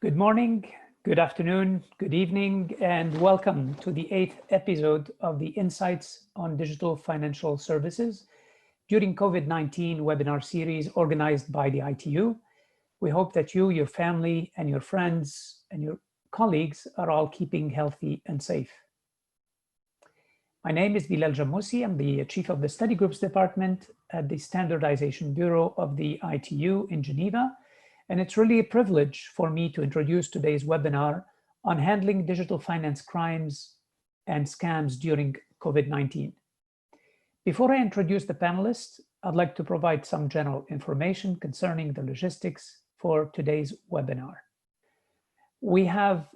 Good morning, good afternoon, good evening, and welcome to the 8th episode of the Insights on Digital Financial Services during COVID-19 webinar series organized by the ITU. We hope that you, your family, and your friends and your colleagues are all keeping healthy and safe. My name is Bilal Jammoussi. I'm the Chief of the Study Groups Department at the Standardization Bureau of the ITU in Geneva. And it's really a privilege for me to introduce today's webinar on handling digital finance crimes and scams during COVID-19. Before I introduce the panelists, I'd like to provide some general information concerning the logistics for today's webinar. We have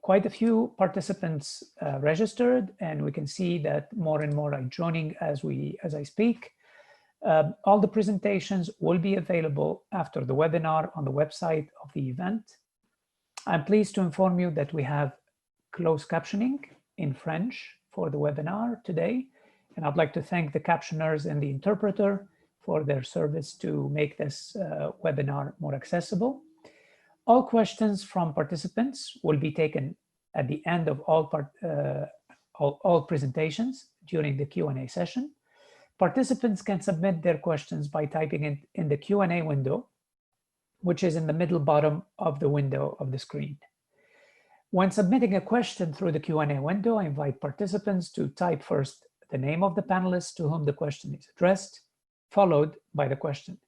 quite a few participants registered, and we can see that more and more are joining as I speak. All the presentations will be available after the webinar on the website of the event. I'm pleased to inform you that we have closed captioning in French for the webinar today, and I'd like to thank the captioners and the interpreter for their service to make this webinar more accessible. All questions from participants will be taken at the end of all presentations during the Q&A session. Participants can submit their questions by typing it in the Q&A window, which is in the middle bottom of the window of the screen. When submitting a question through the Q&A window, I invite participants to type first the name of the panelist to whom the question is addressed, followed by the question.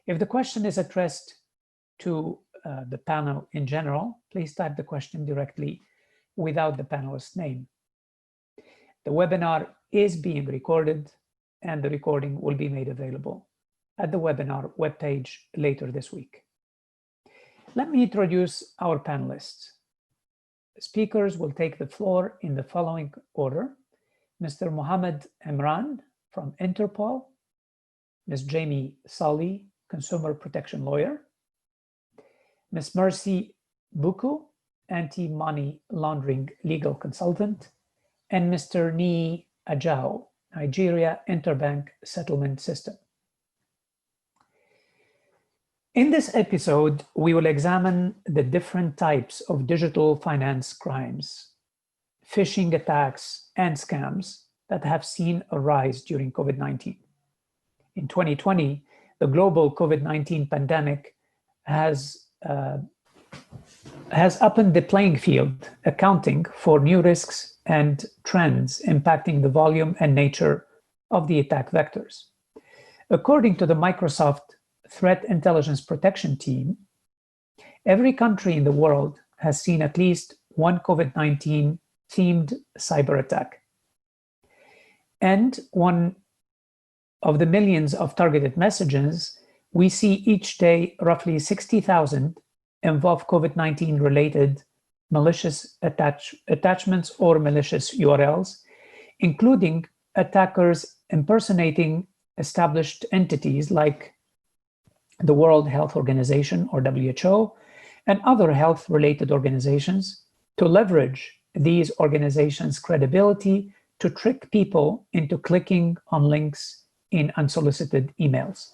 If the question is addressed to the panel in general, please type the question directly without the panelist's name. The webinar is being recorded, and the recording will be made available at the webinar webpage later this week. Let me introduce our panelists. Speakers will take the floor in the following order: Mr. Mohammed Imran from Interpol, Ms. Jamie Sully, consumer protection lawyer, Ms. Mercy Buku, anti-money laundering legal consultant, and Mr. Nii Ajao, Nigeria Interbank Settlement System. In this episode, we will examine the different types of digital finance crimes, phishing attacks, and scams that have seen a rise during COVID-19. In 2020, the global COVID-19 pandemic has upended the playing field, accounting for new risks and trends impacting the volume and nature of the attack vectors. According to the Microsoft Threat Intelligence Protection Team, every country in the world has seen at least one COVID-19 themed cyber attack. And one of the millions of targeted messages, we see each day roughly 60,000 involve COVID-19 related malicious attachments or malicious URLs, including attackers impersonating established entities like the World Health Organization or WHO and other health-related organizations to leverage these organizations' credibility to trick people into clicking on links in unsolicited emails.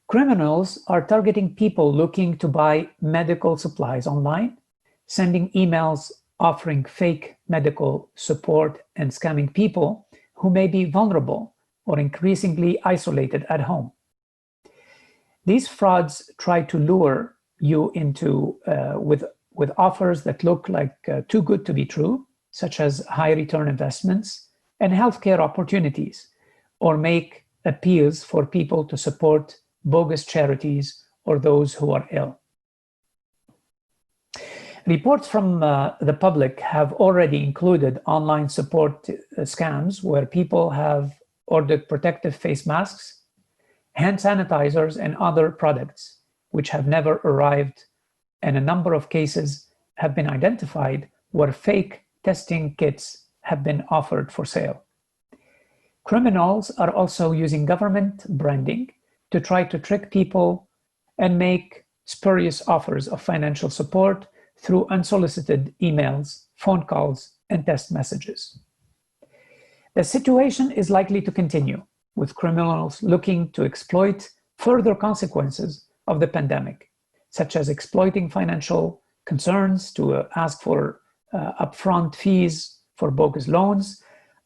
Criminals are targeting people looking to buy medical supplies online, sending emails offering fake medical support, and scamming people who may be vulnerable or increasingly isolated at home. These frauds try to lure you into with offers that look like too good to be true, such as high return investments and healthcare opportunities, or make appeals for people to support bogus charities or those who are ill. Reports from the public have already included online support scams where people have ordered protective face masks, hand sanitizers, and other products which have never arrived, and a number of cases have been identified where fake testing kits have been offered for sale. Criminals are also using government branding to try to trick people and make spurious offers of financial support through unsolicited emails, phone calls, and text messages. The situation is likely to continue, with criminals looking to exploit further consequences of the pandemic, such as exploiting financial concerns to ask for upfront fees for bogus loans,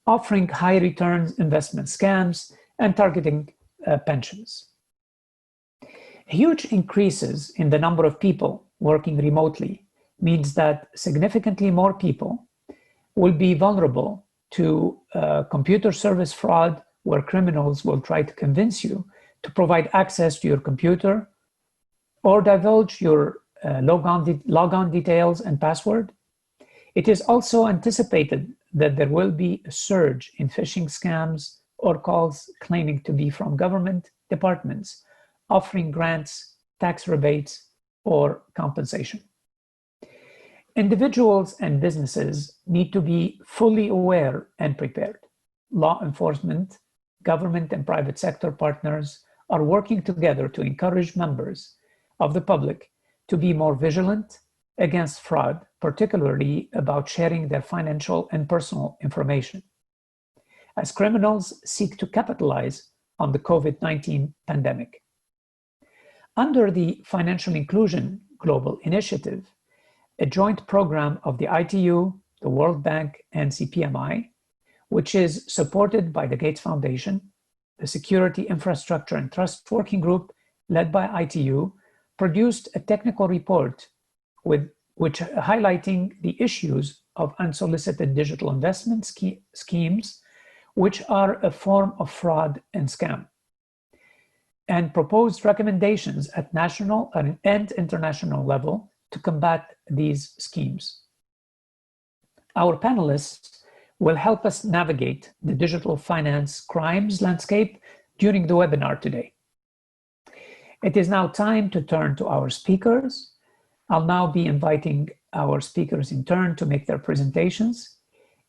offering high returns investment scams, and targeting pensions. Huge increases in the number of people working remotely means that significantly more people will be vulnerable to computer service fraud, where criminals will try to convince you to provide access to your computer or divulge your logon details and password. It is also anticipated that there will be a surge in phishing scams or calls claiming to be from government departments, offering grants, tax rebates, or compensation. Individuals and businesses need to be fully aware and prepared. Law enforcement, government and private sector partners are working together to encourage members of the public to be more vigilant against fraud, particularly about sharing their financial and personal information, as criminals seek to capitalize on the COVID-19 pandemic. Under the Financial Inclusion Global Initiative, a joint program of the ITU, the World Bank, and CPMI, which is supported by the Gates Foundation, the Security Infrastructure and Trust Working Group, led by ITU, produced a technical report which highlighting the issues of unsolicited digital investment schemes, which are a form of fraud and scam, and proposed recommendations at national and international level to combat these schemes. Our panelists will help us navigate the digital finance crimes landscape during the webinar today. It is now time to turn to our speakers. I'll now be inviting our speakers in turn to make their presentations.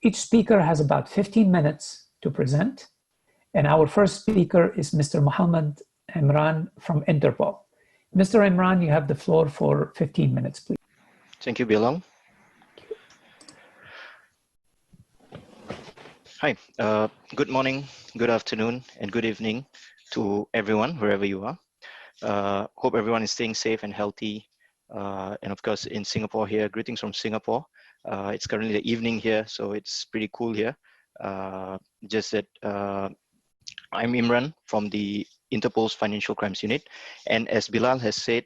Each speaker has about 15 minutes to present. And our first speaker is Mr. Mohammed Imran from Interpol. Mr. Imran, you have the floor for 15 minutes, please. Thank you, Bilal. Hi, good morning, good afternoon, and good evening to everyone, wherever you are. Hope everyone is staying safe and healthy. And of course, in Singapore here, greetings from Singapore. It's currently the evening here, so it's pretty cool here. Just that I'm Imran from the Interpol's Financial Crimes Unit. And as Bilal has said,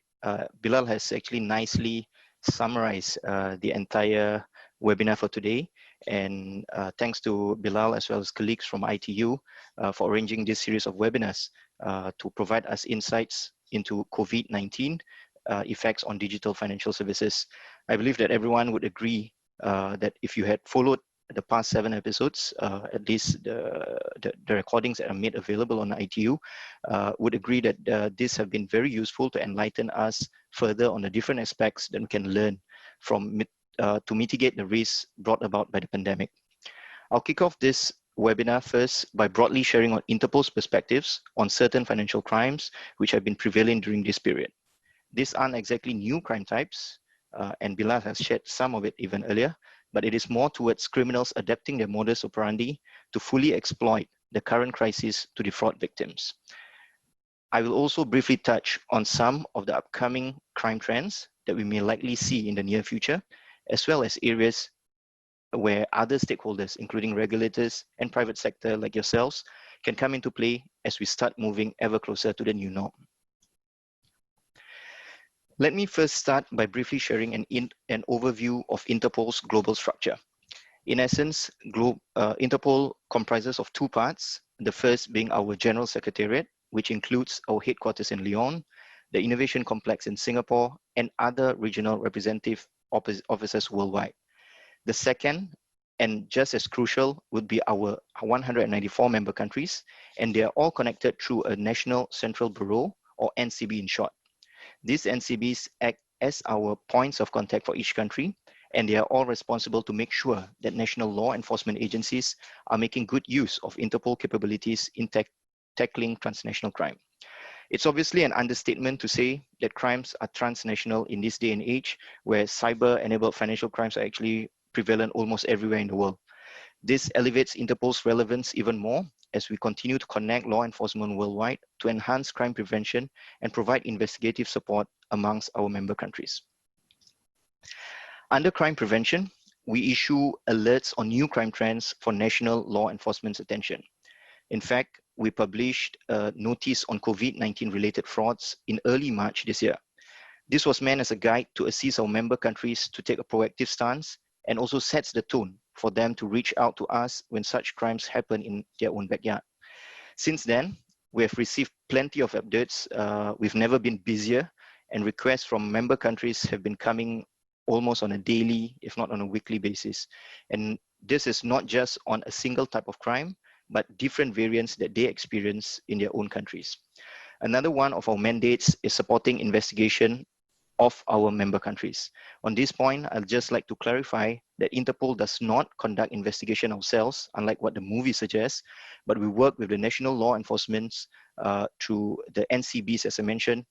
Bilal has actually nicely summarized the entire webinar for today. And thanks to Bilal as well as colleagues from ITU for arranging this series of webinars to provide us insights into COVID-19 effects on digital financial services. I believe that everyone would agree that if you had followed the past 7 episodes, at least the recordings that are made available on ITU, would agree that these have been very useful to enlighten us further on the different aspects that we can learn from to mitigate the risks brought about by the pandemic. I'll kick off this webinar first by broadly sharing on Interpol's perspectives on certain financial crimes which have been prevalent during this period. These aren't exactly new crime types, and Bilal has shared some of it even earlier, but it is more towards criminals adapting their modus operandi to fully exploit the current crisis to defraud victims. I will also briefly touch on some of the upcoming crime trends that we may likely see in the near future, as well as areas where other stakeholders, including regulators and private sector like yourselves, can come into play as we start moving ever closer to the new norm. Let me first start by briefly sharing an overview of Interpol's global structure. In essence, Interpol comprises of 2 parts, the first being our General Secretariat, which includes our headquarters in Lyon, the Innovation Complex in Singapore, and other regional representative offices worldwide. The second, and just as crucial, would be our 194 member countries, and they are all connected through a National Central Bureau, or NCB in short. These NCBs act as our points of contact for each country, and they are all responsible to make sure that national law enforcement agencies are making good use of Interpol capabilities in tackling transnational crime. It's obviously an understatement to say that crimes are transnational in this day and age, where cyber-enabled financial crimes are actually prevalent almost everywhere in the world. This elevates Interpol's relevance even more as we continue to connect law enforcement worldwide to enhance crime prevention and provide investigative support amongst our member countries. Under crime prevention, we issue alerts on new crime trends for national law enforcement's attention. In fact, we published a notice on COVID-19 related frauds in early March this year. This was meant as a guide to assist our member countries to take a proactive stance and also sets the tone for them to reach out to us when such crimes happen in their own backyard. Since then, we have received plenty of updates. We've never been busier, and requests from member countries have been coming almost on a daily, if not on a weekly basis. And this is not just on a single type of crime, but different variants that they experience in their own countries. Another one of our mandates is supporting investigation of our member countries. On this point, I'd just like to clarify that Interpol does not conduct investigation ourselves, unlike what the movie suggests, but we work with the national law enforcement through the NCBs, as I mentioned,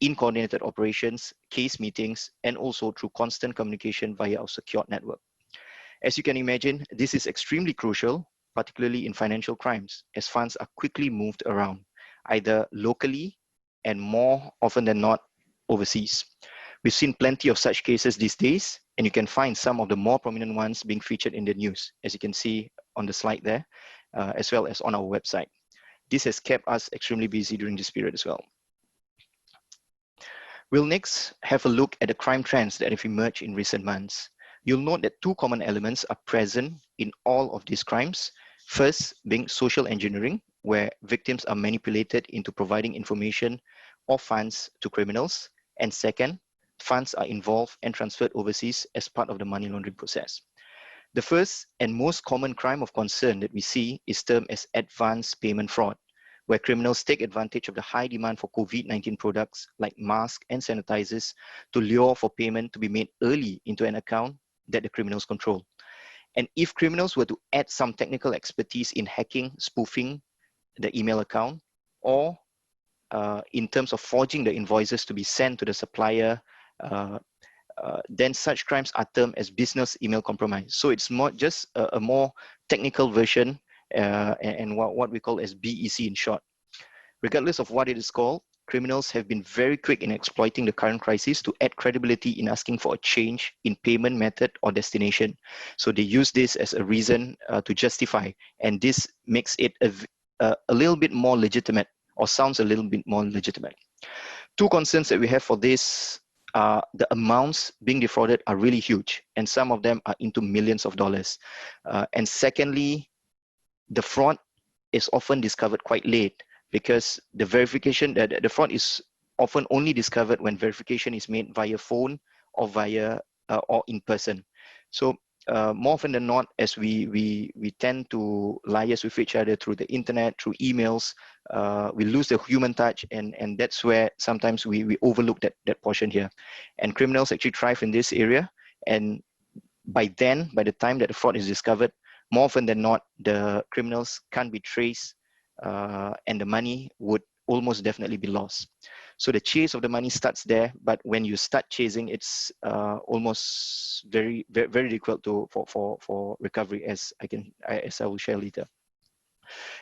in coordinated operations, case meetings, and also through constant communication via our secured network. As you can imagine, this is extremely crucial, particularly in financial crimes, as funds are quickly moved around, either locally and more often than not overseas. We've seen plenty of such cases these days, and you can find some of the more prominent ones being featured in the news, as you can see on the slide there, as well as on our website. This has kept us extremely busy during this period as well. We'll next have a look at the crime trends that have emerged in recent months. You'll note that two common elements are present in all of these crimes. First, being social engineering, where victims are manipulated into providing information or funds to criminals. And second, funds are involved and transferred overseas as part of the money laundering process. The first and most common crime of concern that we see is termed as advance payment fraud, where criminals take advantage of the high demand for COVID-19 products like masks and sanitizers to lure for payment to be made early into an account that the criminals control. And if criminals were to add some technical expertise in hacking, spoofing the email account, or in terms of forging the invoices to be sent to the supplier, then such crimes are termed as business email compromise. So it's not just a more technical version and what we call as BEC in short. Regardless of what it is called, criminals have been very quick in exploiting the current crisis to add credibility in asking for a change in payment method or destination. So they use this as a reason to justify, and this makes it a little bit more legitimate, or sounds a little bit more legitimate. Two concerns that we have for this are the amounts being defrauded are really huge, and some of them are into millions of dollars. And secondly, the fraud is often discovered quite late, because the verification, the fraud is often only discovered when verification is made via phone or via or in person. So more often than not, as we tend to liaise with each other through the internet, through emails, we lose the human touch, and that's where sometimes we overlook that portion here. And criminals actually thrive in this area, and by the time that the fraud is discovered, more often than not, the criminals can't be traced, and the money would almost definitely be lost. So the chase of the money starts there, but when you start chasing, it's almost very difficult for recovery, as I will share later.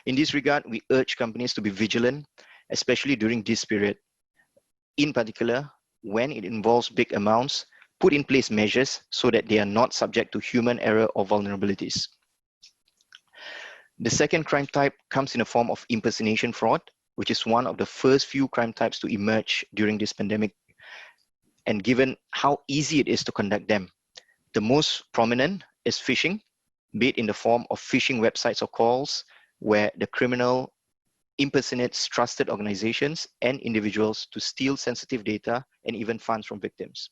In this regard, we urge companies to be vigilant, especially during this period. In particular, when it involves big amounts, put in place measures so that they are not subject to human error or vulnerabilities. The second crime type comes in the form of impersonation fraud, which is one of the first few crime types to emerge during this pandemic. And given how easy it is to conduct them, the most prominent is phishing, be it in the form of phishing websites or calls, where the criminal impersonates trusted organizations and individuals to steal sensitive data and even funds from victims.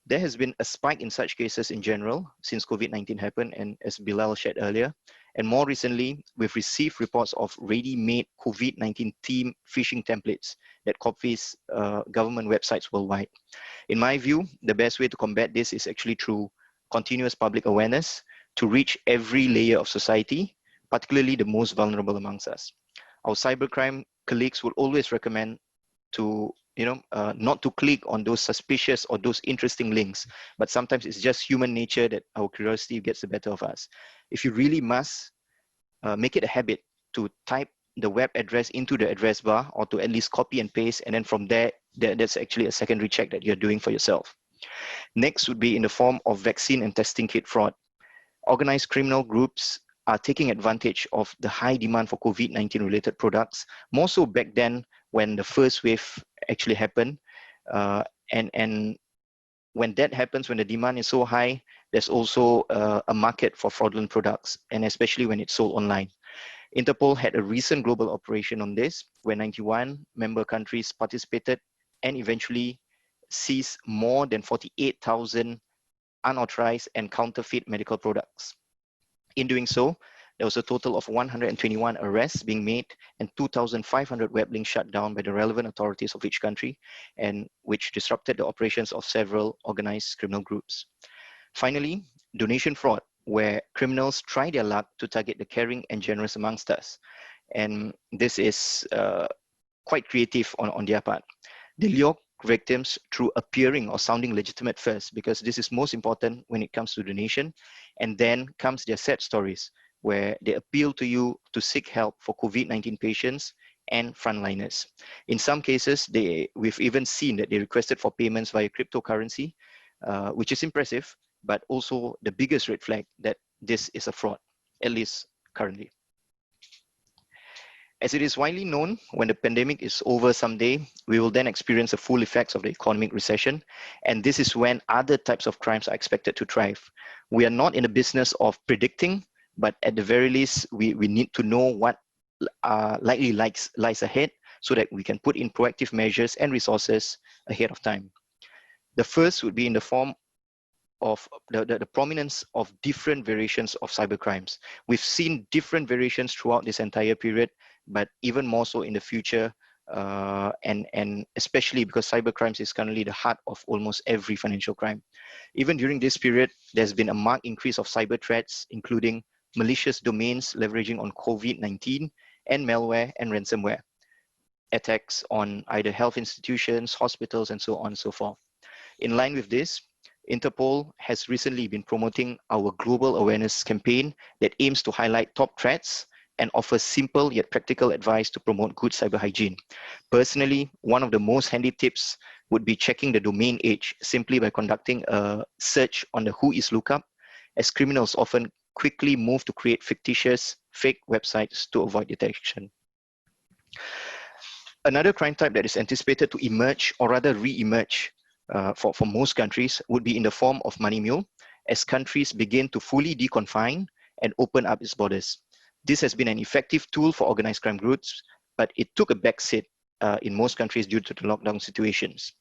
There has been a spike in such cases in general since COVID-19 happened, and as Bilal shared earlier, and more recently, we've received reports of ready-made COVID-19 theme phishing templates that copies government websites worldwide. In my view, the best way to combat this is actually through continuous public awareness to reach every layer of society, particularly the most vulnerable amongst us. Our cybercrime colleagues will always recommend to not to click on those suspicious or those interesting links, but sometimes it's just human nature that our curiosity gets the better of us. If you really must, make it a habit to type the web address into the address bar, or to at least copy and paste, and then from there, that's actually a secondary check that you're doing for yourself. Next would be in the form of vaccine and testing kit fraud. Organized criminal groups are taking advantage of the high demand for COVID-19 related products, more so back then when the first wave actually happened. And when that happens, when the demand is so high, there's also a market for fraudulent products, and especially when it's sold online. Interpol had a recent global operation on this, where 91 member countries participated and eventually seized more than 48,000 unauthorized and counterfeit medical products. In doing so, there was a total of 121 arrests being made and 2,500 web links shut down by the relevant authorities of each country, and which disrupted the operations of several organized criminal groups. Finally, donation fraud, where criminals try their luck to target the caring and generous amongst us. And this is quite creative on their part. They lure victims through appearing or sounding legitimate first, because this is most important when it comes to donation. And then comes their sad stories, where they appeal to you to seek help for COVID-19 patients and frontliners. In some cases, we've even seen that they requested for payments via cryptocurrency, which is impressive, but also the biggest red flag that this is a fraud, at least currently. As it is widely known, when the pandemic is over someday, we will then experience the full effects of the economic recession. And this is when other types of crimes are expected to thrive. We are not in the business of predicting, but at the very least, we need to know what likely lies ahead, so that we can put in proactive measures and resources ahead of time. The first would be in the form of the prominence of different variations of cybercrimes. We've seen different variations throughout this entire period, but even more so in the future, and especially because cybercrimes is currently the heart of almost every financial crime. Even during this period, there's been a marked increase of cyber threats, including malicious domains leveraging on COVID-19 and malware and ransomware, attacks on either health institutions, hospitals, and so on and so forth. In line with this, Interpol has recently been promoting our global awareness campaign that aims to highlight top threats and offers simple yet practical advice to promote good cyber hygiene. Personally, one of the most handy tips would be checking the domain age simply by conducting a search on the Whois lookup, as criminals often quickly move to create fictitious, fake websites to avoid detection. Another crime type that is anticipated to emerge, or rather re-emerge, for most countries would be in the form of money mule, as countries begin to fully deconfine and open up its borders. This has been an effective tool for organized crime groups, but it took a backseat in most countries due to the lockdown situations.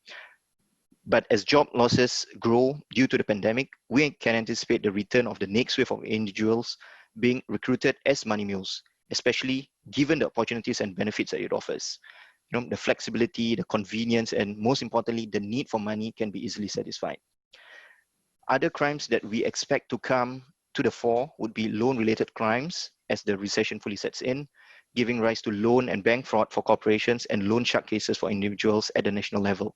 But as job losses grow due to the pandemic, we can anticipate the return of the next wave of individuals being recruited as money mules, especially given the opportunities and benefits that it offers. The flexibility, the convenience, and most importantly, the need for money can be easily satisfied. Other crimes that we expect to come to the fore would be loan-related crimes as the recession fully sets in, giving rise to loan and bank fraud for corporations and loan shark cases for individuals at the national level.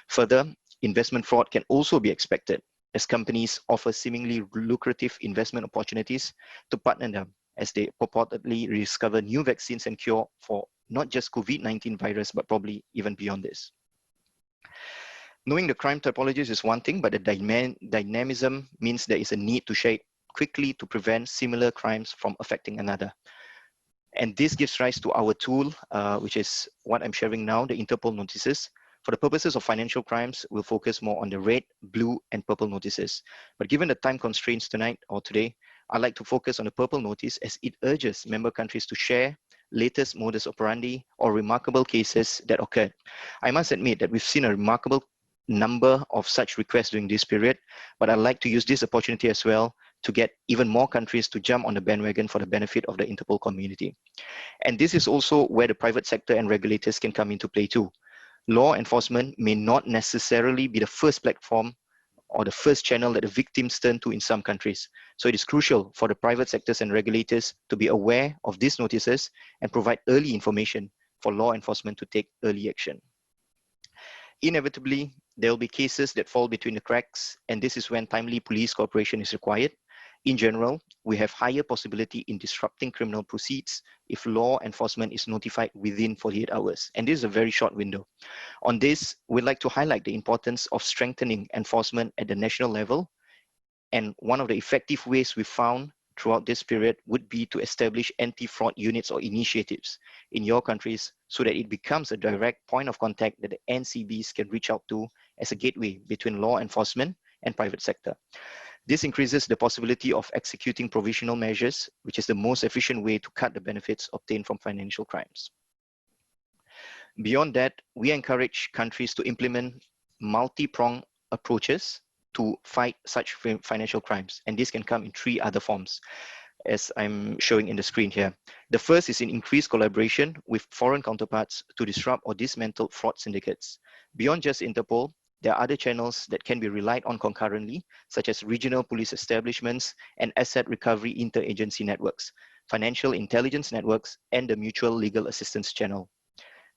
Further, investment fraud can also be expected, as companies offer seemingly lucrative investment opportunities to partner them as they purportedly discover new vaccines and cure for not just COVID-19 virus, but probably even beyond this. Knowing the crime typologies is one thing, but the dynamism means there is a need to share quickly to prevent similar crimes from affecting another. And this gives rise to our tool, which is what I'm sharing now, the Interpol notices. For the purposes of financial crimes, we'll focus more on the red, blue, and purple notices. But given the time constraints tonight or today, I'd like to focus on the purple notice, as it urges member countries to share latest modus operandi or remarkable cases that occurred. I must admit that we've seen a remarkable number of such requests during this period, but I'd like to use this opportunity as well to get even more countries to jump on the bandwagon for the benefit of the Interpol community. And this is also where the private sector and regulators can come into play too. Law enforcement may not necessarily be the first platform or the first channel that the victims turn to in some countries. So it is crucial for the private sectors and regulators to be aware of these notices and provide early information for law enforcement to take early action. Inevitably, there will be cases that fall between the cracks, and this is when timely police cooperation is required. In general, we have higher possibility in disrupting criminal proceeds if law enforcement is notified within 48 hours. And this is a very short window. On this, we'd like to highlight the importance of strengthening enforcement at the national level. And one of the effective ways we found throughout this period would be to establish anti-fraud units or initiatives in your countries so that it becomes a direct point of contact that the NCBs can reach out to as a gateway between law enforcement and private sector. This increases the possibility of executing provisional measures, which is the most efficient way to cut the benefits obtained from financial crimes. Beyond that, we encourage countries to implement multi-pronged approaches to fight such financial crimes. And this can come in 3 other forms, as I'm showing in the screen here. The first is in increased collaboration with foreign counterparts to disrupt or dismantle fraud syndicates. Beyond just Interpol, there are other channels that can be relied on concurrently, such as regional police establishments and asset recovery interagency networks, financial intelligence networks, and the mutual legal assistance channel.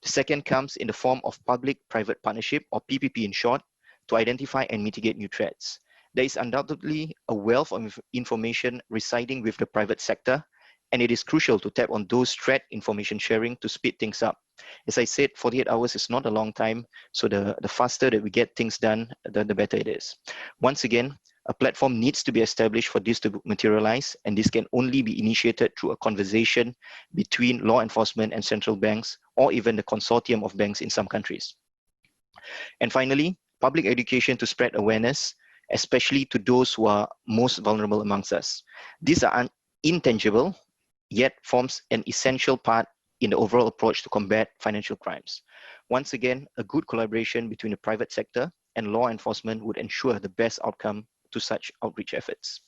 The second comes in the form of public-private partnership, or PPP in short, to identify and mitigate new threats. There is undoubtedly a wealth of information residing with the private sector, and it is crucial to tap on those threat information sharing to speed things up. As I said, 48 hours is not a long time, so the faster that we get things done, the better it is. Once again, a platform needs to be established for this to materialize, and this can only be initiated through a conversation between law enforcement and central banks, or even the consortium of banks in some countries. And finally, public education to spread awareness, especially to those who are most vulnerable amongst us. These are intangible, yet forms an essential part in the overall approach to combat financial crimes. Once again, a good collaboration between the private sector and law enforcement would ensure the best outcome to such outreach efforts.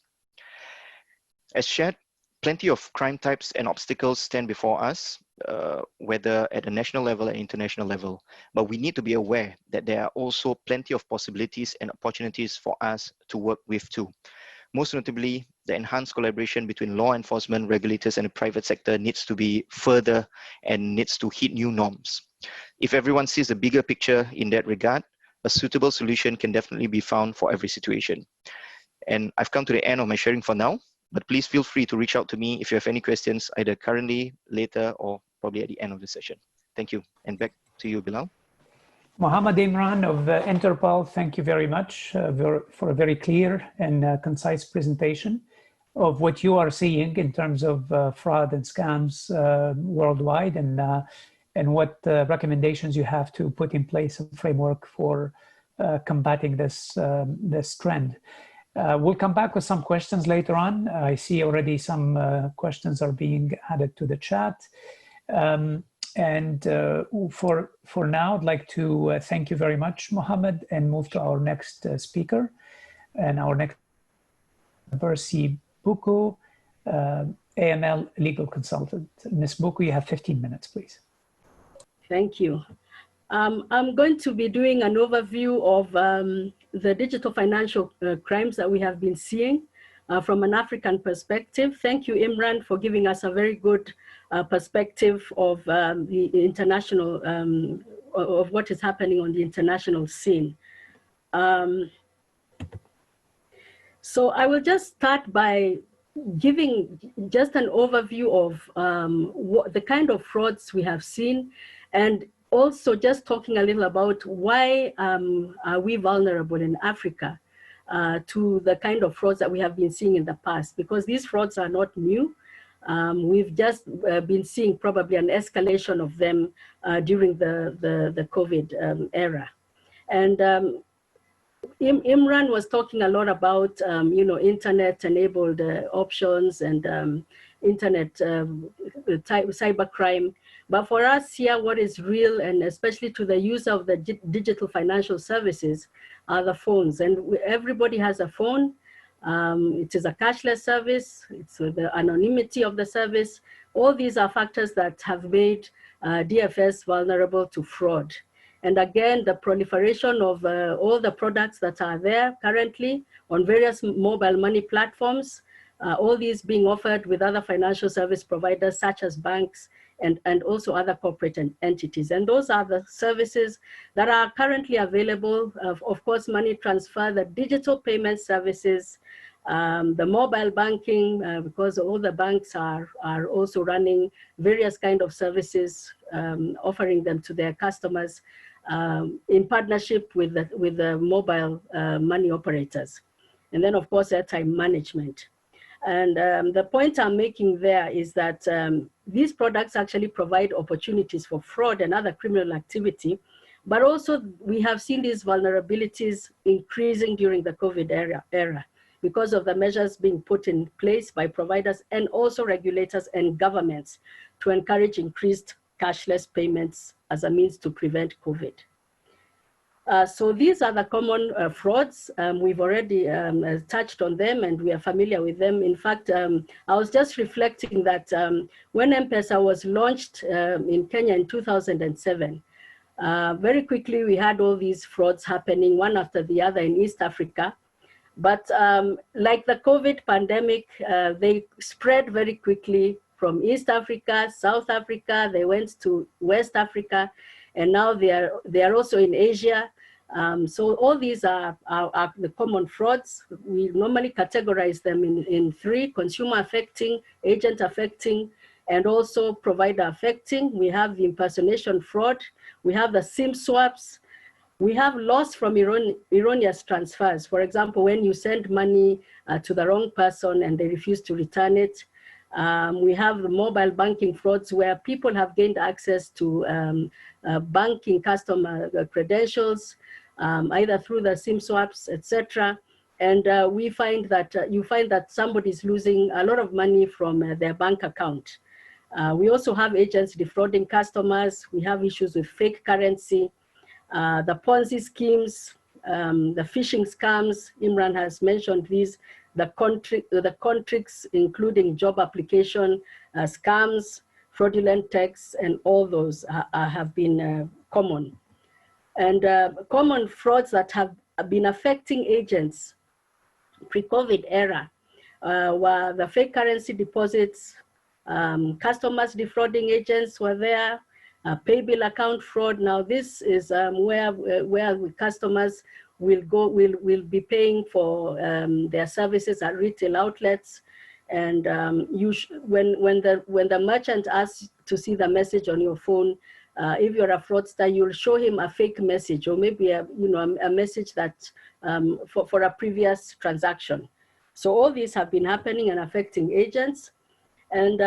As shared, plenty of crime types and obstacles stand before us, whether at a national level and international level. But we need to be aware that there are also plenty of possibilities and opportunities for us to work with too. Most notably, the enhanced collaboration between law enforcement, regulators, and the private sector needs to be further and needs to hit new norms. If everyone sees the bigger picture in that regard, a suitable solution can definitely be found for every situation. And I've come to the end of my sharing for now, but please feel free to reach out to me if you have any questions, either currently, later, or probably at the end of the session. Thank you. And back to you, Bilal. Mohammed Imran of Interpol, thank you very much for a very clear and concise presentation of what you are seeing in terms of fraud and scams worldwide, and what recommendations you have to put in place a framework for combating this trend. We'll come back with some questions later on. I see already some questions are being added to the chat. And for now, I'd like to thank you very much, Mohammed, and move to our next speaker. And our next, Percy Buku, AML legal consultant. Ms. Buku, you have 15 minutes, please. Thank you. I'm going to be doing an overview of the digital financial crimes that we have been seeing from an African perspective. Thank you, Imran, for giving us a very good perspective of the international, of what is happening on the international scene. So I will just start by giving just an overview of what the kind of frauds we have seen, and also just talking a little about why are we vulnerable in Africa to the kind of frauds that we have been seeing in the past, because these frauds are not new. We've just been seeing probably an escalation of them during the COVID era. And Imran was talking a lot about, internet-enabled options and internet cybercrime. But for us here, what is real, and especially to the user of the digital financial services, are the phones. And everybody has a phone. It is a cashless service. It's the anonymity of the service. All these are factors that have made DFS vulnerable to fraud. And again, the proliferation of all the products that are there currently on various mobile money platforms, all these being offered with other financial service providers such as banks and also other corporate entities. And those are the services that are currently available. Of course, money transfer, the digital payment services, the mobile banking, because all the banks are also running various kind of services, offering them to their customers in partnership with the mobile money operators. And then, of course, airtime management. And the point I'm making there is that these products actually provide opportunities for fraud and other criminal activity, but also we have seen these vulnerabilities increasing during the COVID era because of the measures being put in place by providers and also regulators and governments to encourage increased cashless payments as a means to prevent COVID. So these are the common frauds. We've already touched on them and we are familiar with them. In fact, I was just reflecting that when M-Pesa was launched in Kenya in 2007, very quickly we had all these frauds happening one after the other in East Africa. But like the COVID pandemic, they spread very quickly from East Africa, South Africa, they went to West Africa, and now they are also in Asia. So all these are the common frauds. We normally categorize them in three: consumer affecting, agent affecting, and also provider affecting. We have the impersonation fraud, we have the SIM swaps, we have loss from erroneous transfers. For example, when you send money to the wrong person and they refuse to return it. We have the mobile banking frauds where people have gained access to banking customer credentials, either through the SIM swaps, etc. And we find that you find that somebody's losing a lot of money from their bank account. We also have agents defrauding customers. We have issues with fake currency, the Ponzi schemes, the phishing scams. Imran has mentioned these. The contracts, including job application, scams, fraudulent texts, and all those have been common. And common frauds that have been affecting agents pre-COVID era were the fake currency deposits, customers defrauding agents were there, pay bill account fraud. Now this is where customers will be paying for their services at retail outlets, and when the merchant asks to see the message on your phone, if you're a fraudster, you'll show him a fake message or maybe a message that for a previous transaction. So all these have been happening and affecting agents. And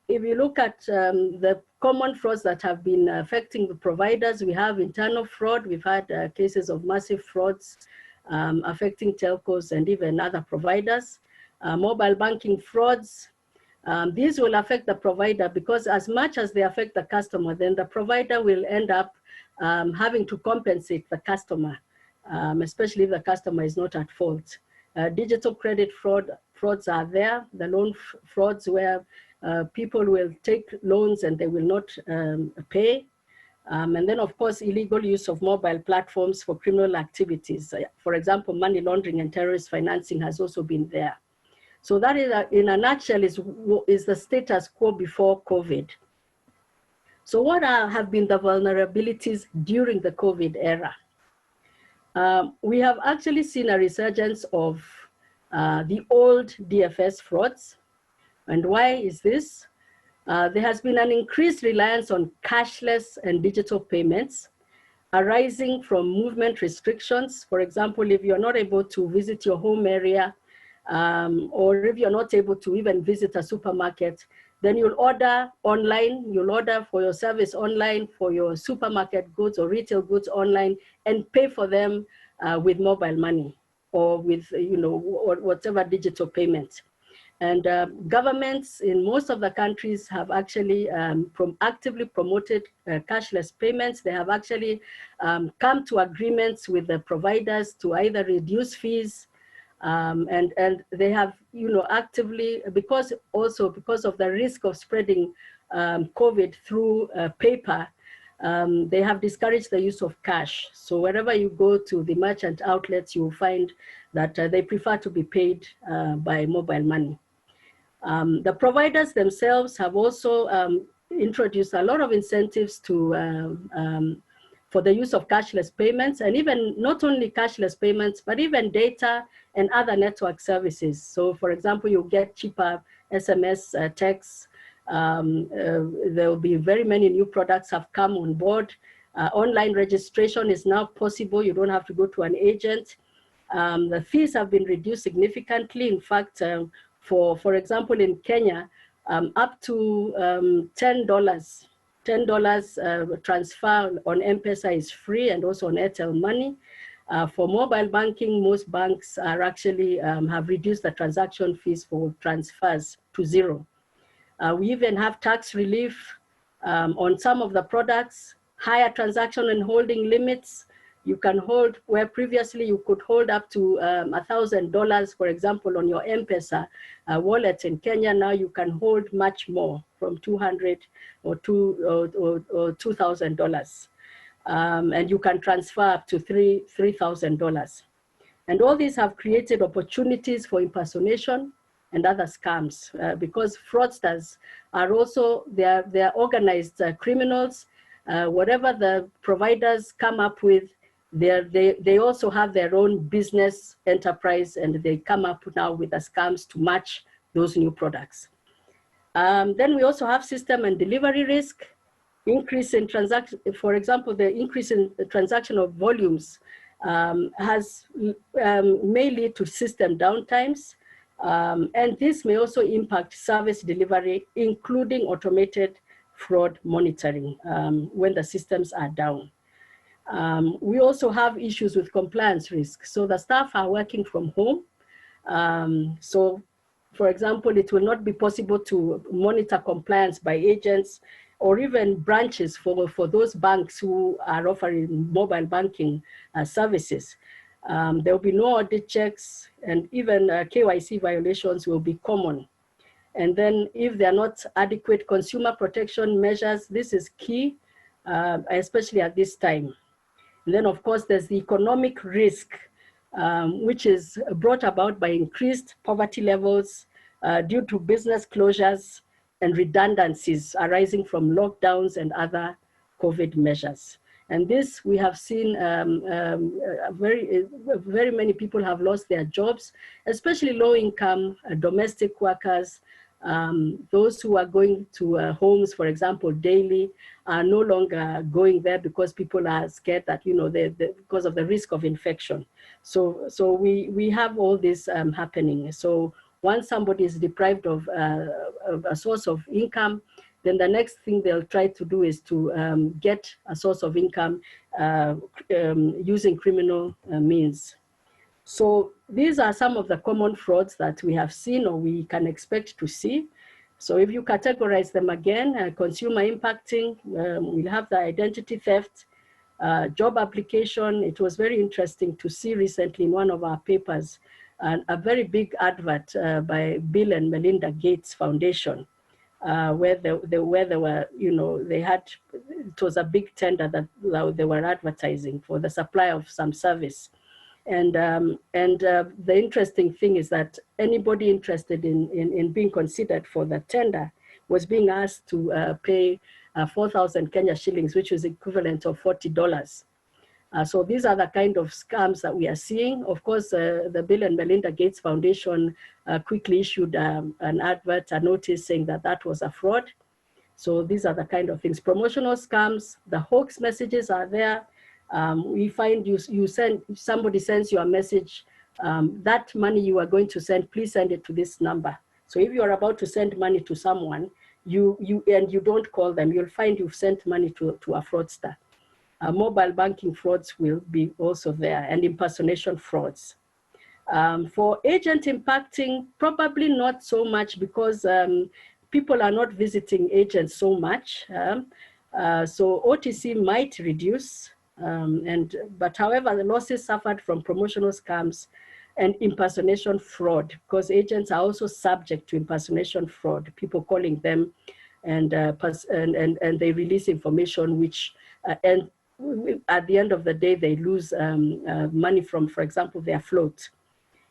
if you look at the common frauds that have been affecting the providers, we have internal fraud. We've had cases of massive frauds affecting telcos and even other providers. Mobile banking frauds, these will affect the provider because as much as they affect the customer, then the provider will end up having to compensate the customer, especially if the customer is not at fault. Digital credit frauds are there, the loan frauds where people will take loans and they will not pay. And then, of course, illegal use of mobile platforms for criminal activities. For example, money laundering and terrorist financing has also been there. So that is, in a nutshell, is the status quo before COVID. So what have been the vulnerabilities during the COVID era? We have actually seen a resurgence of the old DFS frauds. And why is this? There has been an increased reliance on cashless and digital payments arising from movement restrictions. For example, if you're not able to visit your home area, or if you're not able to even visit a supermarket, then you'll order online, you'll order for your service online, for your supermarket goods or retail goods online, and pay for them with mobile money or with, or whatever digital payment. And governments in most of the countries have actually actively promoted cashless payments. They have actually come to agreements with the providers to either reduce fees, and they have, actively, because of the risk of spreading COVID through paper, they have discouraged the use of cash. So wherever you go to the merchant outlets, you will find that they prefer to be paid by mobile money. The providers themselves have also introduced a lot of incentives to for the use of cashless payments, and even not only cashless payments, but even data and other network services. So for example, you get cheaper SMS texts. There will be very many new products have come on board. Online registration is now possible. You don't have to go to an agent. The fees have been reduced significantly. In fact, for example, in Kenya, up to $10 transfer on M-Pesa is free, and also on Airtel Money. For mobile banking, most banks are actually have reduced the transaction fees for transfers to zero. We even have tax relief on some of the products, higher transaction and holding limits. You can hold where previously you could hold up to $1,000, for example, on your M-Pesa wallet in Kenya. Now you can hold much more, from $200 or $2,000, and you can transfer up to $3,000. And all these have created opportunities for impersonation and other scams, because fraudsters are also, they're organized criminals. Whatever the providers come up with, they also have their own business enterprise, and they come up now with the scams to match those new products. Then we also have system and delivery risk, increase in transaction. For example, the increase in the transactional volumes may lead to system downtimes. And this may also impact service delivery, including automated fraud monitoring when the systems are down. We also have issues with compliance risk. So the staff are working from home. So for example, it will not be possible to monitor compliance by agents or even branches for those banks who are offering mobile banking services. There will be no audit checks, and even KYC violations will be common. And then if there are not adequate consumer protection measures, this is key, especially at this time. And then of course, there's the economic risk, which is brought about by increased poverty levels due to business closures and redundancies arising from lockdowns and other COVID measures. And this, we have seen very many people have lost their jobs, especially low-income domestic workers. Those who are going to homes, for example, daily, are no longer going there because people are scared that, you know, because of the risk of infection. So we have all this happening. So once somebody is deprived of a source of income, then the next thing they'll try to do is to get a source of income using criminal means. So these are some of the common frauds that we have seen or we can expect to see. So if you categorize them again, consumer impacting, we'll have the identity theft, job application. It was very interesting to see recently in one of our papers, a very big advert by Bill and Melinda Gates Foundation, where they were, you know, they had, it was a big tender that they were advertising for the supply of some service. And the interesting thing is that anybody interested in being considered for the tender was being asked to pay 4,000 Kenya shillings, which is equivalent of $40. So these are the kind of scams that we are seeing. Of course, the Bill and Melinda Gates Foundation quickly issued an advert, a notice saying that that was a fraud. So these are the kind of things. Promotional scams, the hoax messages are there. We find if somebody sends you a message, that money you are going to send, please send it to this number. So if you are about to send money to someone, and you don't call them, you'll find you've sent money to a fraudster. Mobile banking frauds will be also there, and impersonation frauds. For agent impacting, probably not so much, because people are not visiting agents so much. So OTC might reduce, but however, the losses suffered from promotional scams and impersonation fraud, because agents are also subject to impersonation fraud, people calling them and they release information which, and at the end of the day, they lose money from, for example, their float.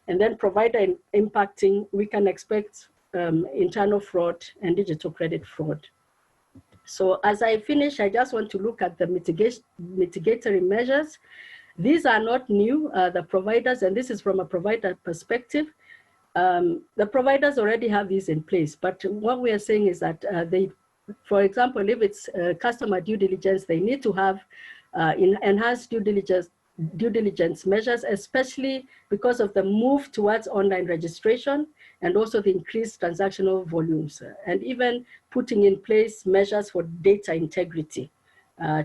And then provider impacting, we can expect internal fraud and digital credit fraud. So as I finish, I just want to look at the mitigatory measures. These are not new, the providers, and this is from a provider perspective. The providers already have these in place, but what we are saying is that for example, if it's customer due diligence, they need to have enhanced due diligence measures, especially because of the move towards online registration and also the increased transactional volumes, and even putting in place measures for data integrity,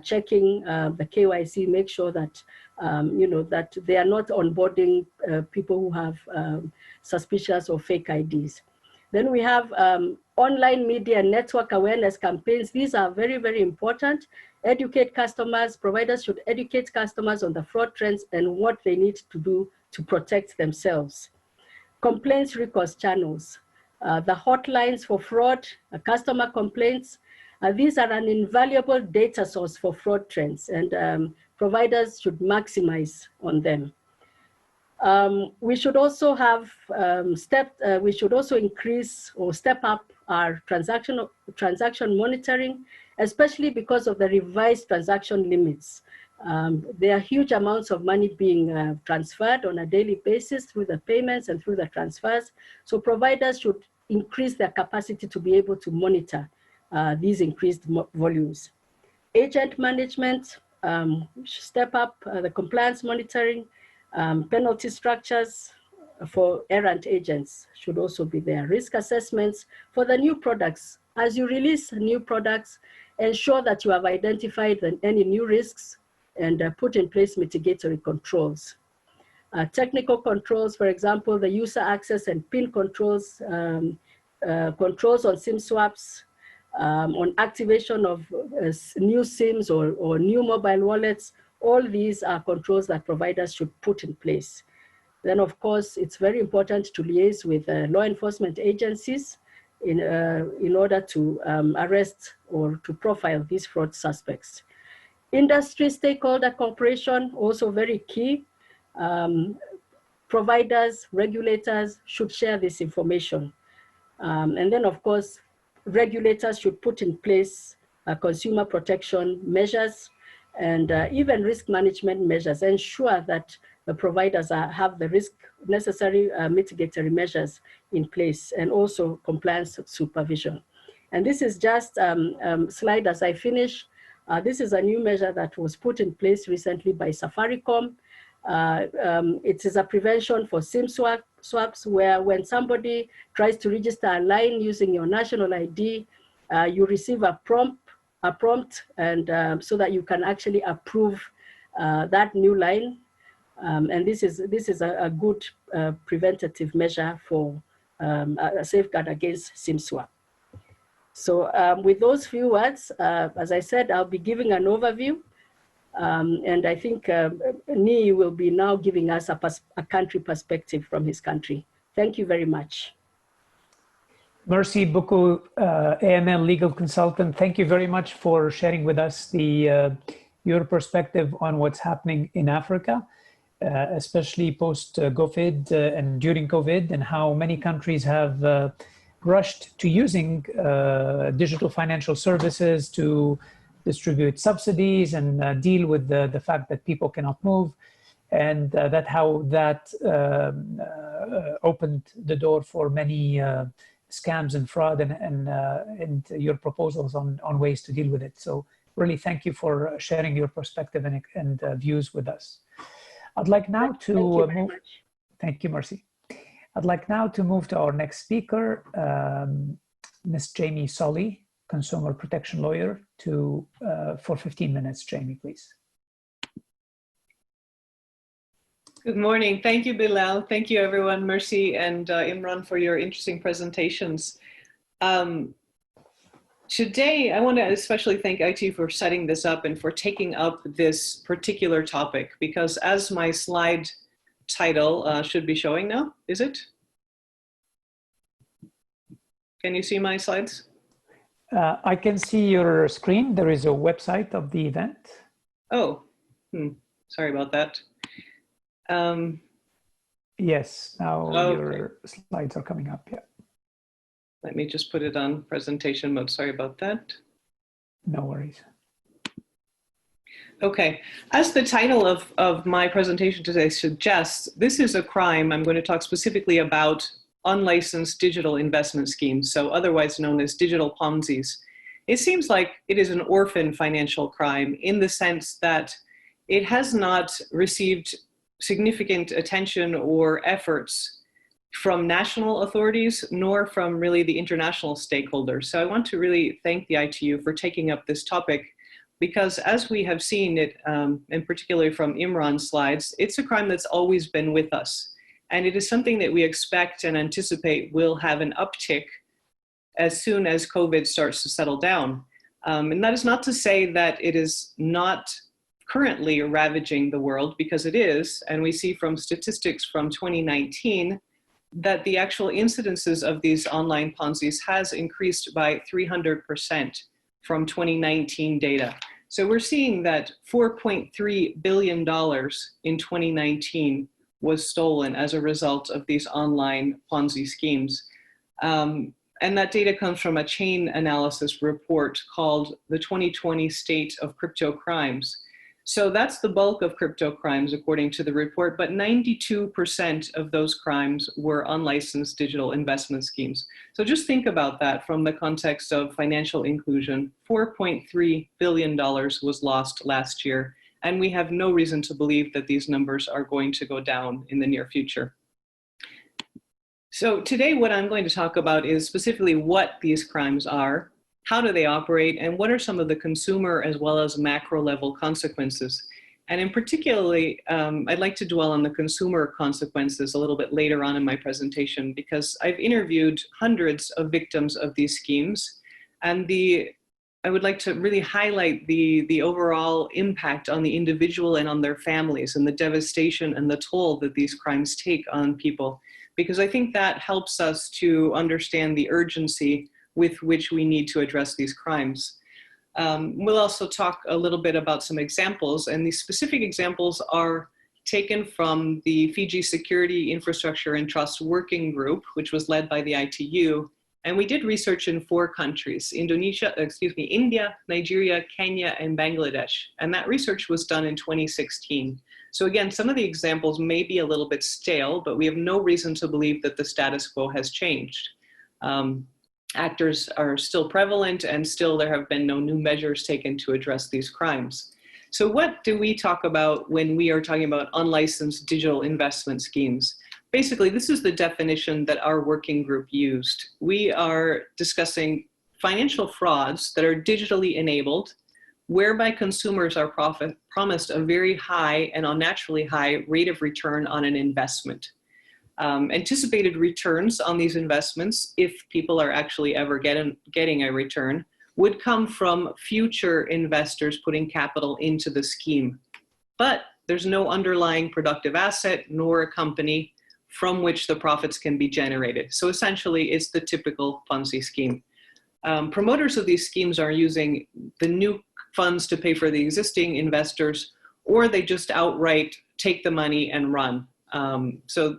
checking the KYC, make sure that that they are not onboarding people who have suspicious or fake IDs. Then we have online media and network awareness campaigns. These are very, very important. Educate customers, providers should educate customers on the fraud trends and what they need to do to protect themselves. Complaints recourse channels, the hotlines for fraud, customer complaints. These are an invaluable data source for fraud trends, and providers should maximize on them. We should also have we should also increase or step up our transaction monitoring, especially because of the revised transaction limits. There are huge amounts of money being transferred on a daily basis through the payments and through the transfers. So providers should increase their capacity to be able to monitor these increased volumes. Agent management, step up the compliance monitoring. Penalty structures for errant agents should also be there. Risk assessments for the new products. As you release new products, ensure that you have identified any new risks and put in place mitigatory controls. Technical controls, for example, the user access and PIN controls, controls on SIM swaps, on activation of new SIMs or new mobile wallets. All these are controls that providers should put in place. Then, of course, it's very important to liaise with law enforcement agencies in order to arrest or to profile these fraud suspects. Industry stakeholder cooperation, also very key. Providers, regulators should share this information. And then, of course, regulators should put in place consumer protection measures and even risk management measures, ensure that the providers have the necessary mitigatory measures in place, and also compliance supervision. And this is just slide as I finish. This is a new measure that was put in place recently by Safaricom. It is a prevention for SIM swaps, where when somebody tries to register a line using your national ID, you receive a prompt and so that you can actually approve that new line. And this is a good preventative measure for a safeguard against SIM swap. So with those few words, as I said, I'll be giving an overview. And I think Nii will be now giving us a country perspective from his country. Thank you very much. Merci beaucoup, AML legal consultant. Thank you very much for sharing with us your perspective on what's happening in Africa, especially post-COVID and during COVID, and how many countries have rushed to using digital financial services to distribute subsidies and deal with the fact that people cannot move, and how that opened the door for many scams and fraud, and your proposals on ways to deal with it. So really thank you for sharing your perspective and views with us. I'd like now to move. Thank you, Mercy. I'd like now to move to our next speaker, Ms. Jamie Solly, consumer protection lawyer, for 15 minutes. Jamie, please. Good morning. Thank you, Bilal. Thank you, everyone, Mercy and Imran, for your interesting presentations. Today, I want to especially thank IT for setting this up and for taking up this particular topic, because as my slide title should be showing now, is it? Can you see my slides? I can see your screen. There is a website of the event. Oh, sorry about that. Yes, now okay. Your slides are coming up, yeah. Let me just put it on presentation mode. Sorry about that. No worries. Okay, as the title of my presentation today suggests, this is a crime. I'm going to talk specifically about unlicensed digital investment schemes, so otherwise known as digital Ponzi's. It seems like it is an orphan financial crime in the sense that it has not received significant attention or efforts from national authorities, nor from really the international stakeholders. So I want to really thank the ITU for taking up this topic, because as we have seen it, and particularly from Imran's slides, it's a crime that's always been with us. And it is something that we expect and anticipate will have an uptick as soon as COVID starts to settle down. And that is not to say that it is not currently ravaging the world, because it is. And we see from statistics from 2019 that the actual incidences of these online Ponzi's has increased by 300% from 2019 data. So we're seeing that $4.3 billion in 2019 was stolen as a result of these online Ponzi schemes. And that data comes from a chain analysis report called the 2020 State of Crypto Crimes. So that's the bulk of crypto crimes according to the report, but 92% of those crimes were unlicensed digital investment schemes. So just think about that from the context of financial inclusion. $4.3 billion was lost last year, and we have no reason to believe that these numbers are going to go down in the near future. So today what I'm going to talk about is specifically what these crimes are, how do they operate, and what are some of the consumer as well as macro level consequences. And in particularly, I'd like to dwell on the consumer consequences a little bit later on in my presentation, because I've interviewed hundreds of victims of these schemes, and I would like to really highlight the overall impact on the individual and on their families, and the devastation and the toll that these crimes take on people, because I think that helps us to understand the urgency with which we need to address these crimes. We'll also talk a little bit about some examples, and these specific examples are taken from the Fiji Security, Infrastructure and Trust Working Group, which was led by the ITU. And we did research in 4 countries, India, Nigeria, Kenya, and Bangladesh. And that research was done in 2016. So again, some of the examples may be a little bit stale, but we have no reason to believe that the status quo has changed. Actors are still prevalent, and still there have been no new measures taken to address these crimes. So what do we talk about when we are talking about unlicensed digital investment schemes? Basically, this is the definition that our working group used. We are discussing financial frauds that are digitally enabled, whereby consumers are promised a very high and unnaturally high rate of return on an investment. Anticipated returns on these investments, if people are actually ever getting a return, would come from future investors putting capital into the scheme. But there's no underlying productive asset nor a company from which the profits can be generated. So essentially, it's the typical Ponzi scheme. Promoters of these schemes are using the new funds to pay for the existing investors, or they just outright take the money and run. So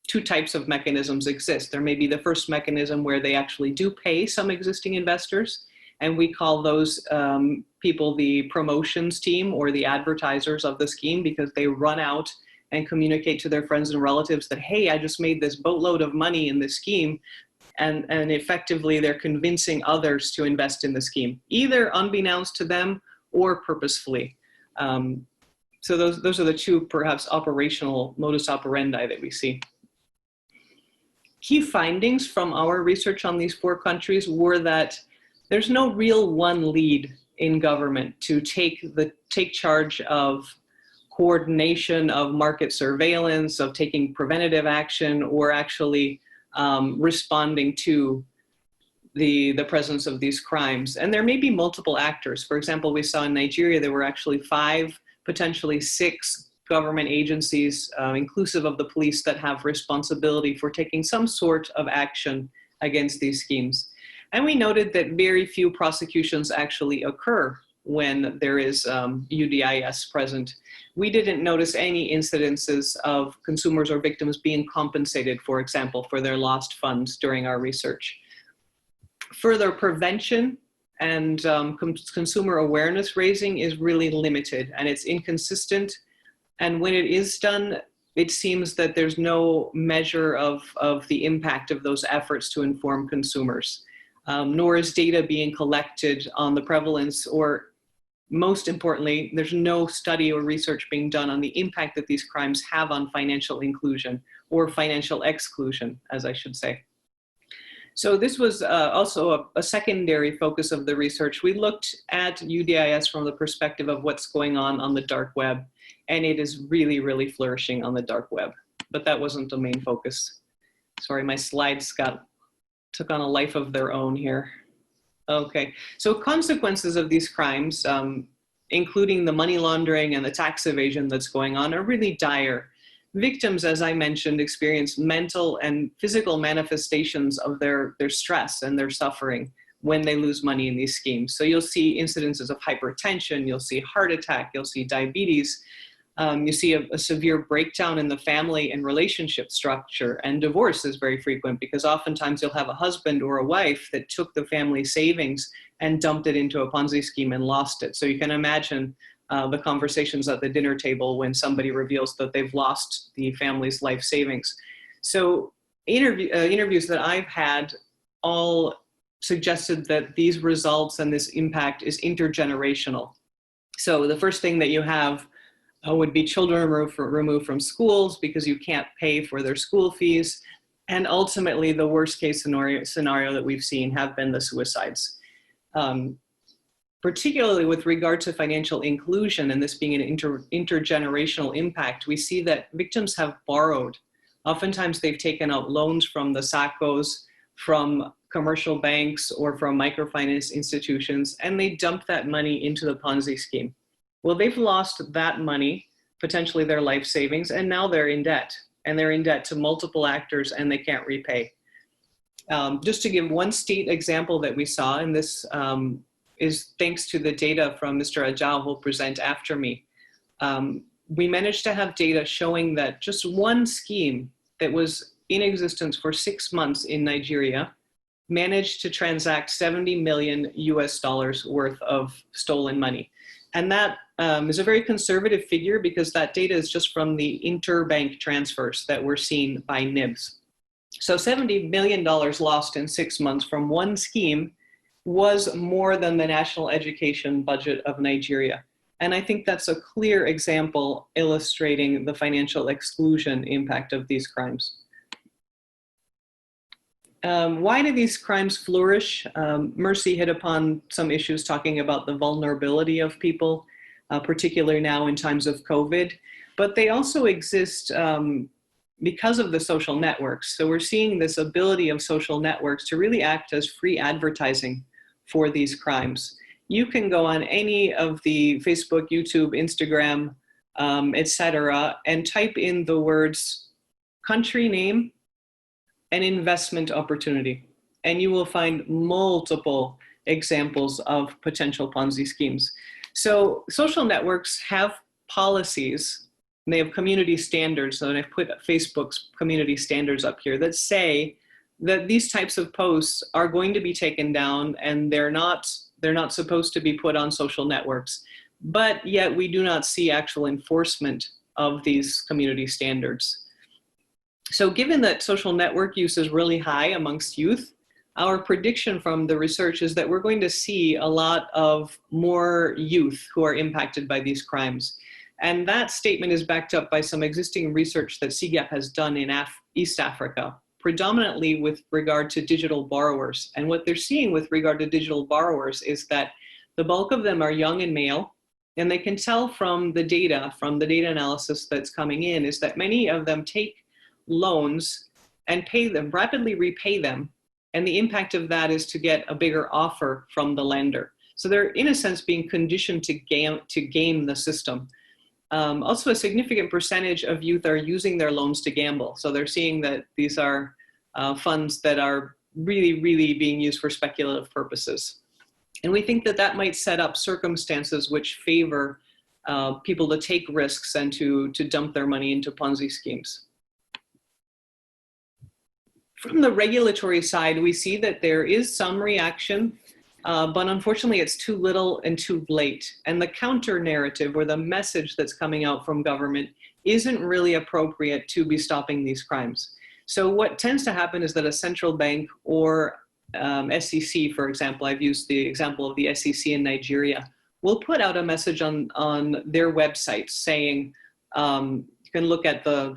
2 types of mechanisms exist. There may be the first mechanism where they actually do pay some existing investors, and we call those people the promotions team or the advertisers of the scheme, because they run out and communicate to their friends and relatives that, hey, I just made this boatload of money in this scheme, and effectively they're convincing others to invest in the scheme, either unbeknownst to them or purposefully. So those are the 2 perhaps operational modus operandi that we see. Key findings from our research on these 4 countries were that there's no real one lead in government to take charge of coordination of market surveillance, of taking preventative action, or actually responding to the presence of these crimes. And there may be multiple actors. For example, we saw in Nigeria, there were actually 5, potentially 6 government agencies, inclusive of the police, that have responsibility for taking some sort of action against these schemes. And we noted that very few prosecutions actually occur when there is UDIS present. We didn't notice any incidences of consumers or victims being compensated, for example, for their lost funds during our research. Further prevention and consumer awareness raising is really limited, and it's inconsistent. And when it is done, it seems that there's no measure of the impact of those efforts to inform consumers, nor is data being collected on the prevalence, or most importantly, there's no study or research being done on the impact that these crimes have on financial inclusion, or financial exclusion, as I should say. So this was also a secondary focus of the research. We looked at UDIS from the perspective of what's going on the dark web, and it is really, really flourishing on the dark web. But that wasn't the main focus. Sorry, my slides took on a life of their own here. Okay, so consequences of these crimes, including the money laundering and the tax evasion that's going on, are really dire. Victims, as I mentioned, experience mental and physical manifestations of their stress and their suffering when they lose money in these schemes. So you'll see incidences of hypertension, you'll see heart attack, you'll see diabetes, you see a severe breakdown in the family and relationship structure, and divorce is very frequent because oftentimes you'll have a husband or a wife that took the family savings and dumped it into a Ponzi scheme and lost it. So you can imagine the conversations at the dinner table when somebody reveals that they've lost the family's life savings. So interviews that I've had all suggested that these results and this impact is intergenerational. So the first thing that you have would be children removed from schools because you can't pay for their school fees. And ultimately, the worst case scenario that we've seen have been the suicides. Particularly with regard to financial inclusion and this being an intergenerational impact, we see that victims have borrowed. Oftentimes they've taken out loans from the SACCOs, from commercial banks, or from microfinance institutions, and they dump that money into the Ponzi scheme. Well, they've lost that money, potentially their life savings, and now they're in debt. And they're in debt to multiple actors and they can't repay. Just to give one state example that we saw, and this is thanks to the data from Mr. Ajao, who will present after me. We managed to have data showing that just one scheme that was in existence for 6 months in Nigeria managed to transact $70 million US worth of stolen money. And that is a very conservative figure because that data is just from the interbank transfers that were seen by NIBS. So $70 million lost in 6 months from one scheme was more than the national education budget of Nigeria. And I think that's a clear example illustrating the financial exclusion impact of these crimes. Why do these crimes flourish? Mercy hit upon some issues talking about the vulnerability of people, particularly now in times of COVID, but they also exist because of the social networks. So we're seeing this ability of social networks to really act as free advertising for these crimes. You can go on any of the Facebook, YouTube, Instagram, etc., and type in the words country name and investment opportunity, and you will find multiple examples of potential Ponzi schemes. So social networks have policies, and they have community standards, so I've put Facebook's community standards up here that say that these types of posts are going to be taken down and they're not supposed to be put on social networks. But yet we do not see actual enforcement of these community standards. So given that social network use is really high amongst youth, our prediction from the research is that we're going to see a lot of more youth who are impacted by these crimes. And that statement is backed up by some existing research that CGAP has done in East Africa, predominantly with regard to digital borrowers. And what they're seeing with regard to digital borrowers is that the bulk of them are young and male, and they can tell from the data analysis that's coming in, is that many of them take loans and pay them, rapidly repay them, and the impact of that is to get a bigger offer from the lender. So they're in a sense being conditioned to game the system. Also, a significant percentage of youth are using their loans to gamble. So they're seeing that these are funds that are really, really being used for speculative purposes. And we think that that might set up circumstances which favor people to take risks and to dump their money into Ponzi schemes. From the regulatory side, we see that there is some reaction But unfortunately, it's too little and too late. And the counter narrative or the message that's coming out from government isn't really appropriate to be stopping these crimes. So what tends to happen is that a central bank or SEC, for example, I've used the example of the SEC in Nigeria, will put out a message on their website saying, you can look at the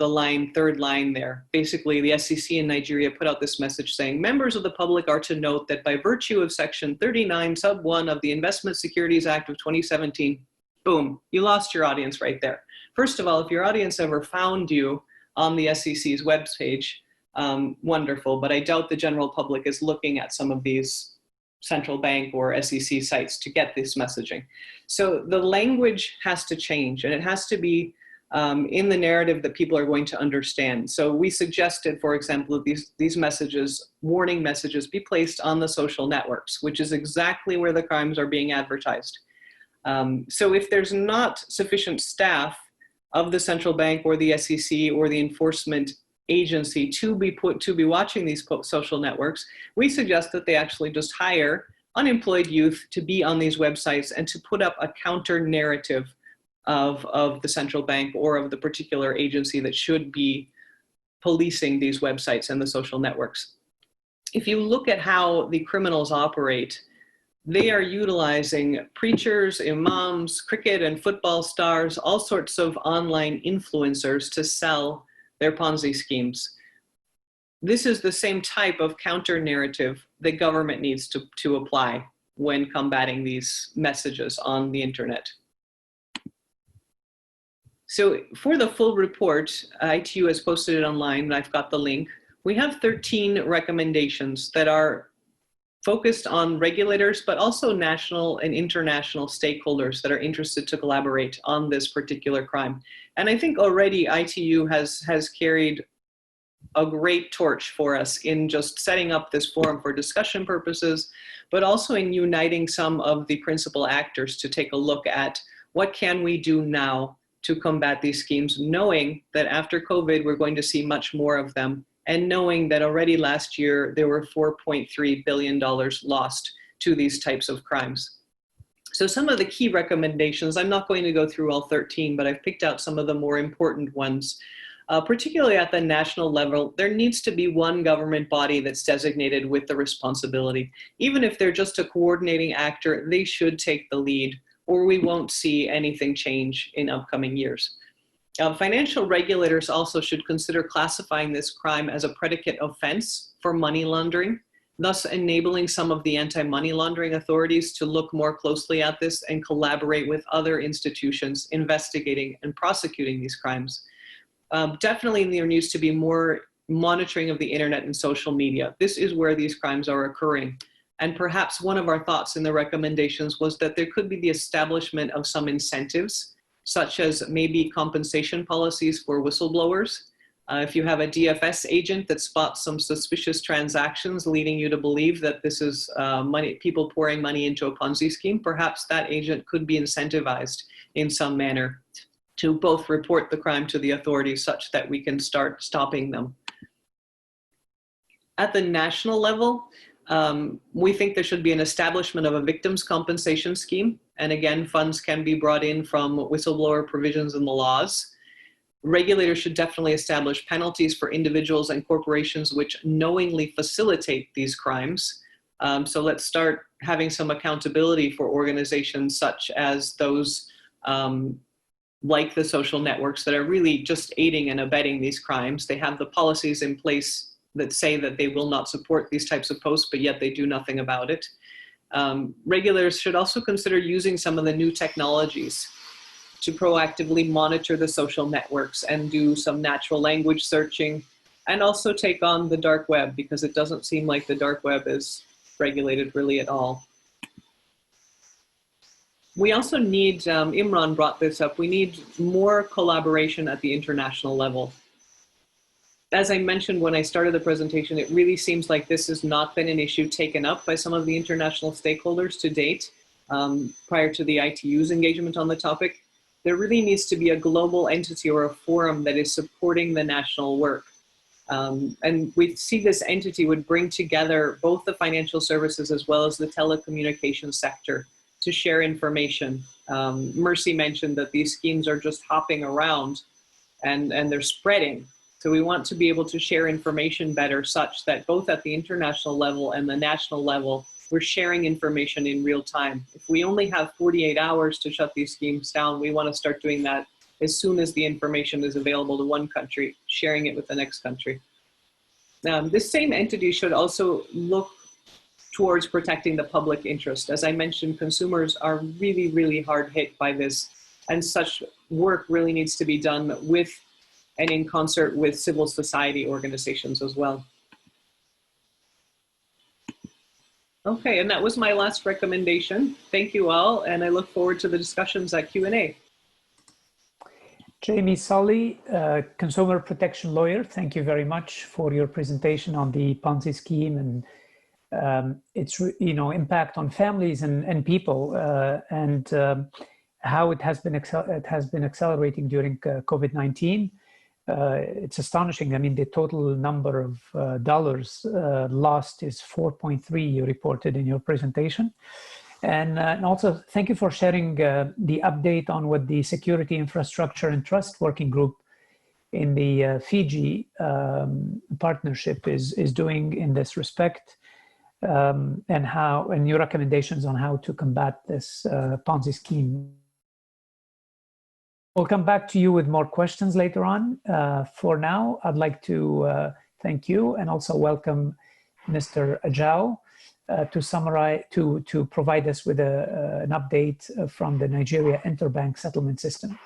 third line there. Basically, the SEC in Nigeria put out this message saying, members of the public are to note that by virtue of Section 39, Sub 1 of the Investment Securities Act of 2017, boom, you lost your audience right there. First of all, if your audience ever found you on the SEC's webpage, wonderful, but I doubt the general public is looking at some of these central bank or SEC sites to get this messaging. So the language has to change, and it has to be in the narrative that people are going to understand. So we suggested, for example, these messages, warning messages, be placed on the social networks, which is exactly where the crimes are being advertised. So if there's not sufficient staff of the central bank or the SEC or the enforcement agency to be watching these social networks, we suggest that they actually just hire unemployed youth to be on these websites and to put up a counter narrative of the central bank or of the particular agency that should be policing these websites and the social networks. If you look at how the criminals operate, they are utilizing preachers, imams, cricket and football stars, all sorts of online influencers to sell their Ponzi schemes. This is the same type of counter narrative that government needs to apply when combating these messages on the internet. So for the full report, ITU has posted it online, and I've got the link. We have 13 recommendations that are focused on regulators, but also national and international stakeholders that are interested to collaborate on this particular crime. And I think already ITU has carried a great torch for us in just setting up this forum for discussion purposes, but also in uniting some of the principal actors to take a look at what can we do now to combat these schemes, knowing that after COVID, we're going to see much more of them, and knowing that already last year, there were $4.3 billion lost to these types of crimes. So some of the key recommendations, I'm not going to go through all 13, but I've picked out some of the more important ones. Particularly at the national level, there needs to be one government body that's designated with the responsibility. Even if they're just a coordinating actor, they should take the lead, or we won't see anything change in upcoming years. Financial regulators also should consider classifying this crime as a predicate offense for money laundering, thus enabling some of the anti-money laundering authorities to look more closely at this and collaborate with other institutions investigating and prosecuting these crimes. Definitely there needs to be more monitoring of the internet and social media. This is where these crimes are occurring. And perhaps one of our thoughts in the recommendations was that there could be the establishment of some incentives, such as maybe compensation policies for whistleblowers. If you have a DFS agent that spots some suspicious transactions leading you to believe that this is people pouring money into a Ponzi scheme, perhaps that agent could be incentivized in some manner to both report the crime to the authorities such that we can start stopping them. At the national level, we think there should be an establishment of a victims compensation scheme. And again, funds can be brought in from whistleblower provisions in the laws. Regulators should definitely establish penalties for individuals and corporations which knowingly facilitate these crimes. So let's start having some accountability for organizations such as those like the social networks that are really just aiding and abetting these crimes. They have the policies in place that say that they will not support these types of posts, but yet they do nothing about it. Regulators should also consider using some of the new technologies to proactively monitor the social networks and do some natural language searching, and also take on the dark web, because it doesn't seem like the dark web is regulated really at all. We also need, Imran brought this up, we need more collaboration at the international level. As I mentioned when I started the presentation, it really seems like this has not been an issue taken up by some of the international stakeholders to date, prior to the ITU's engagement on the topic. There really needs to be a global entity or a forum that is supporting the national work. And we see this entity would bring together both the financial services as well as the telecommunications sector to share information. Mercy mentioned that these schemes are just hopping around and they're spreading. So we want to be able to share information better, such that both at the international level and the national level, we're sharing information in real time. If we only have 48 hours to shut these schemes down, we want to start doing that as soon as the information is available to one country, sharing it with the next country. This same entity should also look towards protecting the public interest. As I mentioned, consumers are really, really hard hit by this, and such work really needs to be done with and in concert with civil society organizations as well. Okay, and that was my last recommendation. Thank you all, and I look forward to the discussions at Q&A. Jamie Sully, consumer protection lawyer, thank you very much for your presentation on the Ponzi scheme and its impact on families and people, and how it has been accelerating during COVID-19. It's astonishing. I mean, the total number of dollars lost is 4.3, you reported in your presentation. And also, thank you for sharing the update on what the Security Infrastructure and Trust Working Group in the Fiji partnership is doing in this respect, and your recommendations on how to combat this Ponzi scheme. We'll come back to you with more questions later on. For now, I'd like to thank you and also welcome Mr. Ajao to summarize, to provide us with an update from the Nigeria Interbank Settlement System.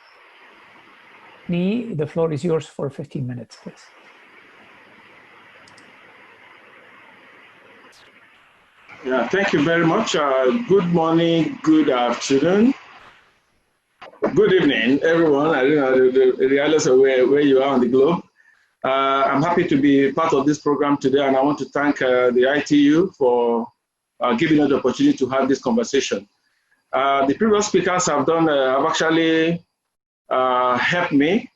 Ni, the floor is yours for 15 minutes, please. Yeah, thank you very much. Good morning, good afternoon, good evening, everyone. I don't know regardless of where you are on the globe. I'm happy to be part of this program today, and I want to thank the ITU for giving us the opportunity to have this conversation. The previous speakers have actually helped me,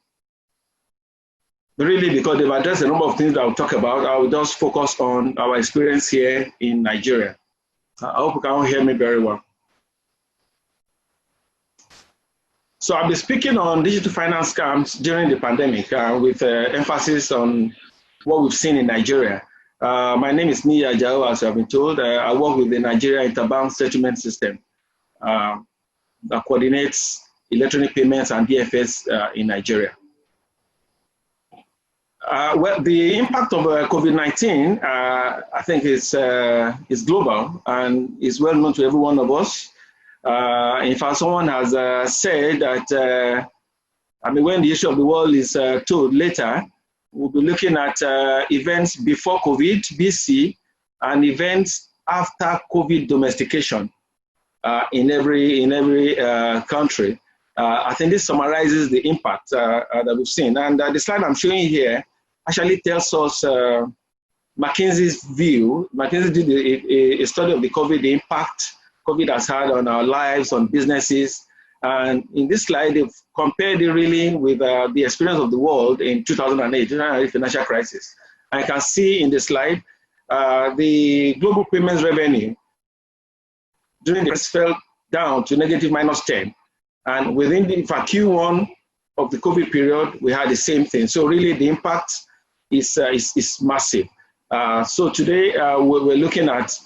really, because they've addressed a number of things that I'll talk about. I will just focus on our experience here in Nigeria. I hope you can hear me very well. So I'll be speaking on digital finance scams during the pandemic with emphasis on what we've seen in Nigeria. My name is Ni Ajao, as I've been told. I work with the Nigeria Interbank Settlement System that coordinates electronic payments and DFS in Nigeria. Well, the impact of COVID-19, I think is global and is well known to every one of us. In fact, someone has said that, when the issue of the world is told later, we'll be looking at events before COVID, BC, and events after COVID domestication in every country. I think this summarizes the impact that we've seen. And the slide I'm showing here actually tells us McKinsey's view. McKinsey did a study of the COVID, the impact COVID has had on our lives, on businesses. And in this slide, they've compared it really with the experience of the world in 2008, financial crisis. I can see in the slide, the global payments revenue during the fell down to negative -10. And within the Q1 of the COVID period, we had the same thing. So really the impact is massive. So today we're looking at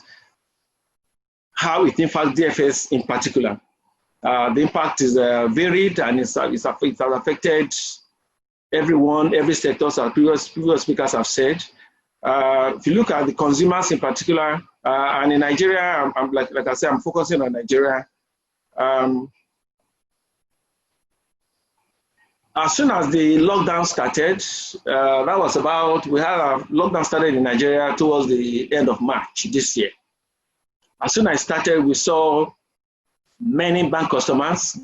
how it impacts DFS in particular. The impact is varied, and it's affected everyone, every sector, as previous speakers have said. If you look at the consumers in particular, and in Nigeria, like I said, I'm focusing on Nigeria. As soon as the lockdown started, we had a lockdown started in Nigeria towards the end of March this year. As soon as it started, we saw many bank customers,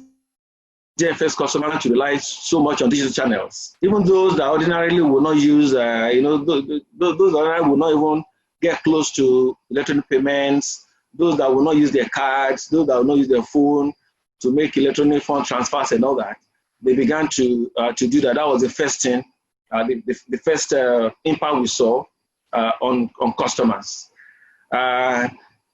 DFS customers, to rely so much on digital channels. Even those that ordinarily will not use, those ordinarily will not even get close to electronic payments, those that will not use their cards, those that will not use their phone to make electronic fund transfers and all that. They began to do that. That was the first thing the first impact we saw on customers.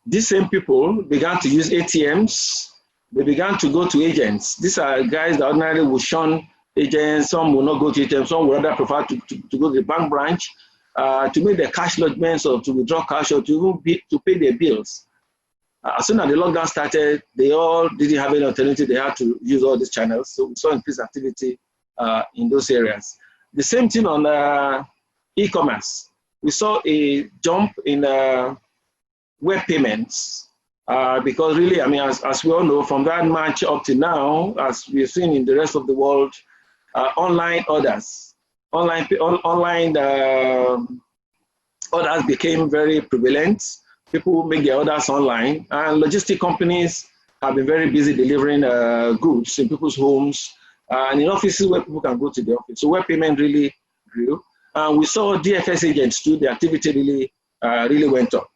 These same people began to use ATMs. They began to go to agents. These are guys that ordinarily would shun agents. Some will not go to ATMs. Some would rather prefer to go to the bank branch to make their cash lodgements or to withdraw cash or to pay their bills. As soon as the lockdown started, they all didn't have any alternative. They had to use all these channels. So we saw increased activity in those areas. The same thing on e-commerce. We saw a jump in web payments because really, I mean, as we all know, from that March up to now, as we've seen in the rest of the world, online orders, online orders became very prevalent. People make their orders online, and logistic companies have been very busy delivering goods in people's homes and in offices where people can go to the office. So web payment really grew. And we saw DFS agents too, the activity really went up.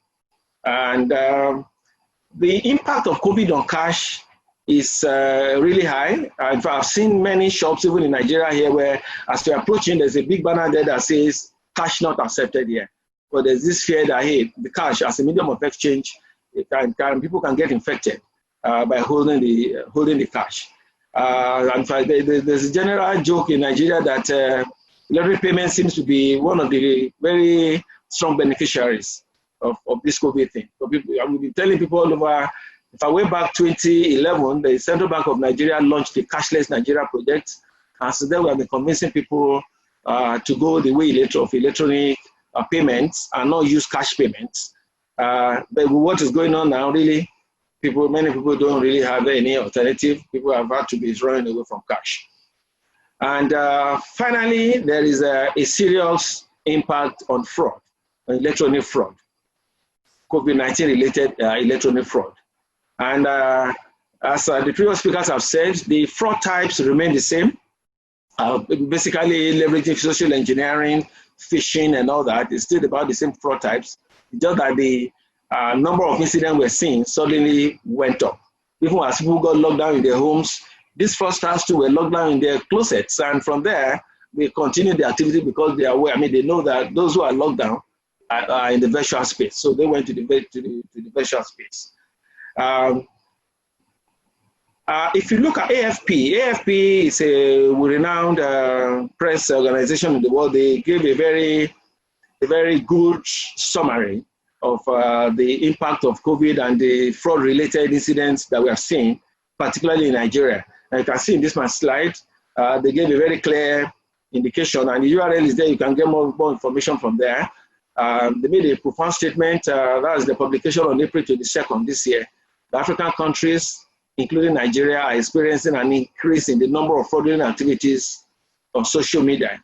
And the impact of COVID on cash is really high. In fact, I've seen many shops, even in Nigeria here, where as you're approaching, there's a big banner there that says, cash not accepted here. But there's this fear that, hey, the cash as a medium of exchange, people can get infected by holding the cash. In fact, there's a general joke in Nigeria that electronic payment seems to be one of the very strong beneficiaries of this COVID thing. So I've been telling people all over, if I went back 2011, the Central Bank of Nigeria launched the Cashless Nigeria project. And so then we have been convincing people to go the way of electronic payments and not use cash payments. But what is going on now, really, many people don't really have any alternative. People have had to be running away from cash. And finally, there is a serious impact on fraud, on electronic fraud, COVID-19 related electronic fraud. And as the previous speakers have said, the fraud types remain the same. Basically leveraging social engineering, phishing and all that is still about the same fraud types, just that the number of incidents we're seeing suddenly went up. Even as people got locked down in their homes, these fraudsters too were locked down in their closets, and from there, they continue the activity because they are aware. I mean, they know that those who are locked down are in the virtual space, so they went to the virtual space. If you look at AFP is a renowned press organization in the world. They gave a very good summary of the impact of COVID and the fraud-related incidents that we have seen, particularly in Nigeria. And you can see in this my slide, they gave a very clear indication, and the URL is there. You can get more information from there. They made a profound statement. That is the publication on April 22nd this year. The African countries, including Nigeria, are experiencing an increase in the number of fraudulent activities on social media.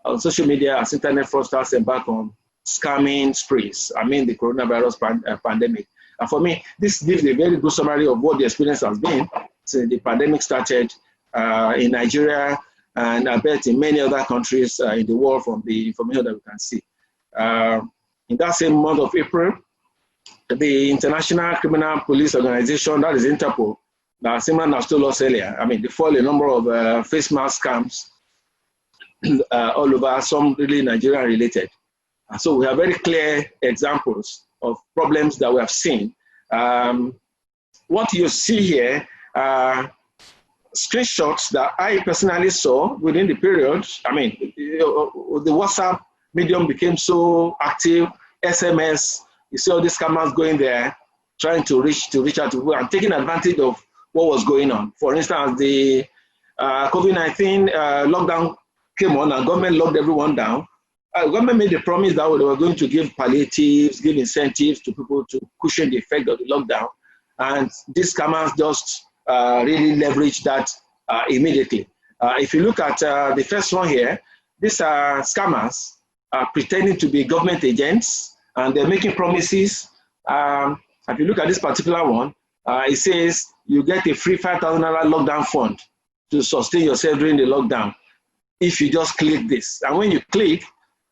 On social media, as internet fraudsters embark on scamming sprees. I mean, the coronavirus pandemic. And for me, this gives a very good summary of what the experience has been since the pandemic started in Nigeria, and I bet in many other countries in the world from the information that we can see. In that same month of April, the International Criminal Police Organization, that is Interpol, that Simran has told us earlier, I mean, they foiled a number of face mask scams all over, some really Nigerian related. So we have very clear examples of problems that we have seen. What you see here are screenshots that I personally saw within the period. I mean, the WhatsApp medium became so active, SMS, you see all these scammers going there, trying to reach out to people and taking advantage of what was going on. For instance, the COVID-19 lockdown came on and government locked everyone down. Government made a promise that they were going to give palliatives, give incentives to people to cushion the effect of the lockdown. And these scammers just really leveraged that immediately. If you look at the first one here, these are scammers pretending to be government agents, and they're making promises. If you look at this particular one, it says you get a free $5,000 lockdown fund to sustain yourself during the lockdown if you just click this. And when you click,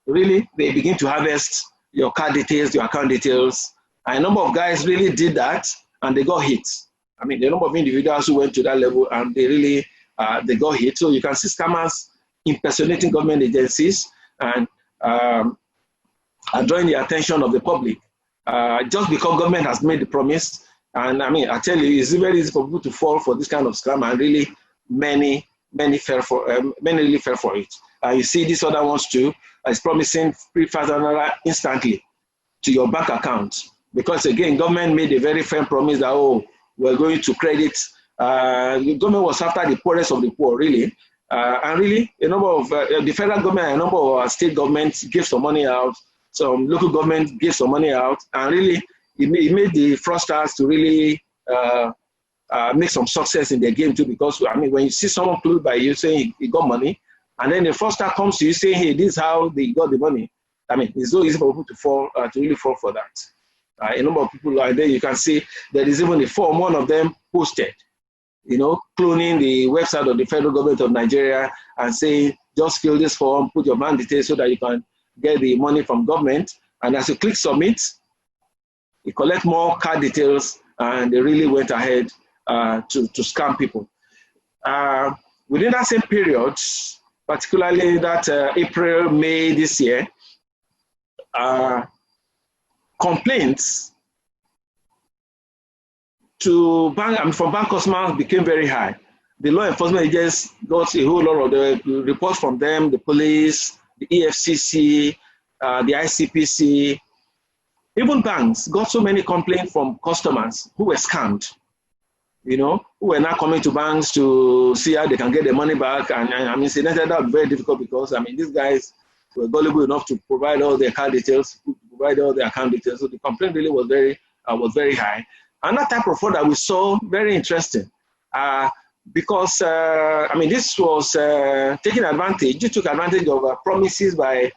really, they begin to harvest your card details, your account details. And a number of guys really did that, and they got hit. I mean, the number of individuals who went to that level, and they really, they got hit. So you can see scammers impersonating government agencies and drawing the attention of the public. Just because government has made the promise. And I mean, I tell you, it's very easy for people to fall for this kind of scam, and really many really fell for it. You see these other ones too. It's promising $3,000 instantly to your bank account, because again, government made a very firm promise that, oh, we're going to credit. The government was after the poorest of the poor, really. And really, a number of the federal government and a number of our state governments gave some money out. Some local government gave some money out, and really, it made the fraudsters to really make some success in their game too. Because I mean, when you see someone close by you saying he got money, and then the fraudster comes to you saying, "Hey, this is how they got the money." I mean, it's so easy for people to fall, to really fall for that. A number of people are there. You can see there is even a form one of them posted, you know, cloning the website of the federal government of Nigeria and saying, "Just fill this form, put your bank details so that you can get the money from government." And as you click submit, you collect more card details, and they really went ahead to scam people. Within that same period, particularly that April, May this year, complaints from bank customers became very high. The law enforcement agents got a whole lot of the reports from them, the police, the EFCC, the ICPC. Even banks got so many complaints from customers who were scammed, you know, who were now coming to banks to see how they can get their money back. And I mean, that was very difficult because, I mean, these guys were gullible enough to provide all their card details, to provide all their account details. So the complaint really was very high. Another type of fraud that we saw, very interesting, because, I mean, this was taking advantage, you took advantage of promises by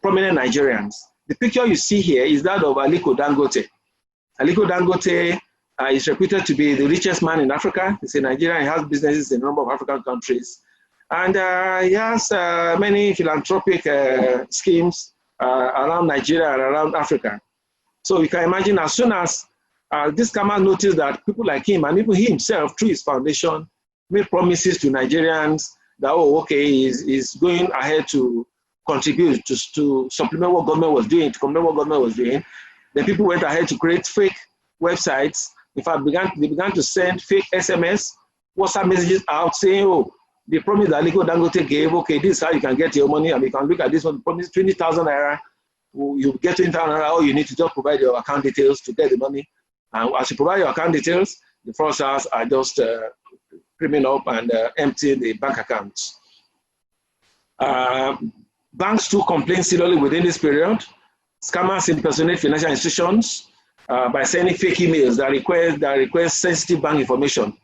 prominent Nigerians. The picture you see here is that of Aliko Dangote. Aliko Dangote is reputed to be the richest man in Africa. He's a Nigerian, he has businesses in a number of African countries. And he has many philanthropic schemes around Nigeria and around Africa. So you can imagine, as soon as this scammer noticed that people like him, and even he himself, through his foundation, made promises to Nigerians that, oh, okay, he's going ahead to contribute to supplement what government was doing, to complement what government was doing. Then people went ahead to create fake websites. In fact, they began to send fake SMS, WhatsApp messages out saying, oh, the promise that Aliko Dangote gave, okay, this is how you can get your money, and you can look at this one, promise 20,000 naira, you get 20,000 naira, all you need to just provide your account details to get the money. And as you provide your account details, the fraudsters are just creaming up and emptying the bank accounts. Banks too complain seriously within this period. Scammers impersonate financial institutions by sending fake emails that request sensitive bank information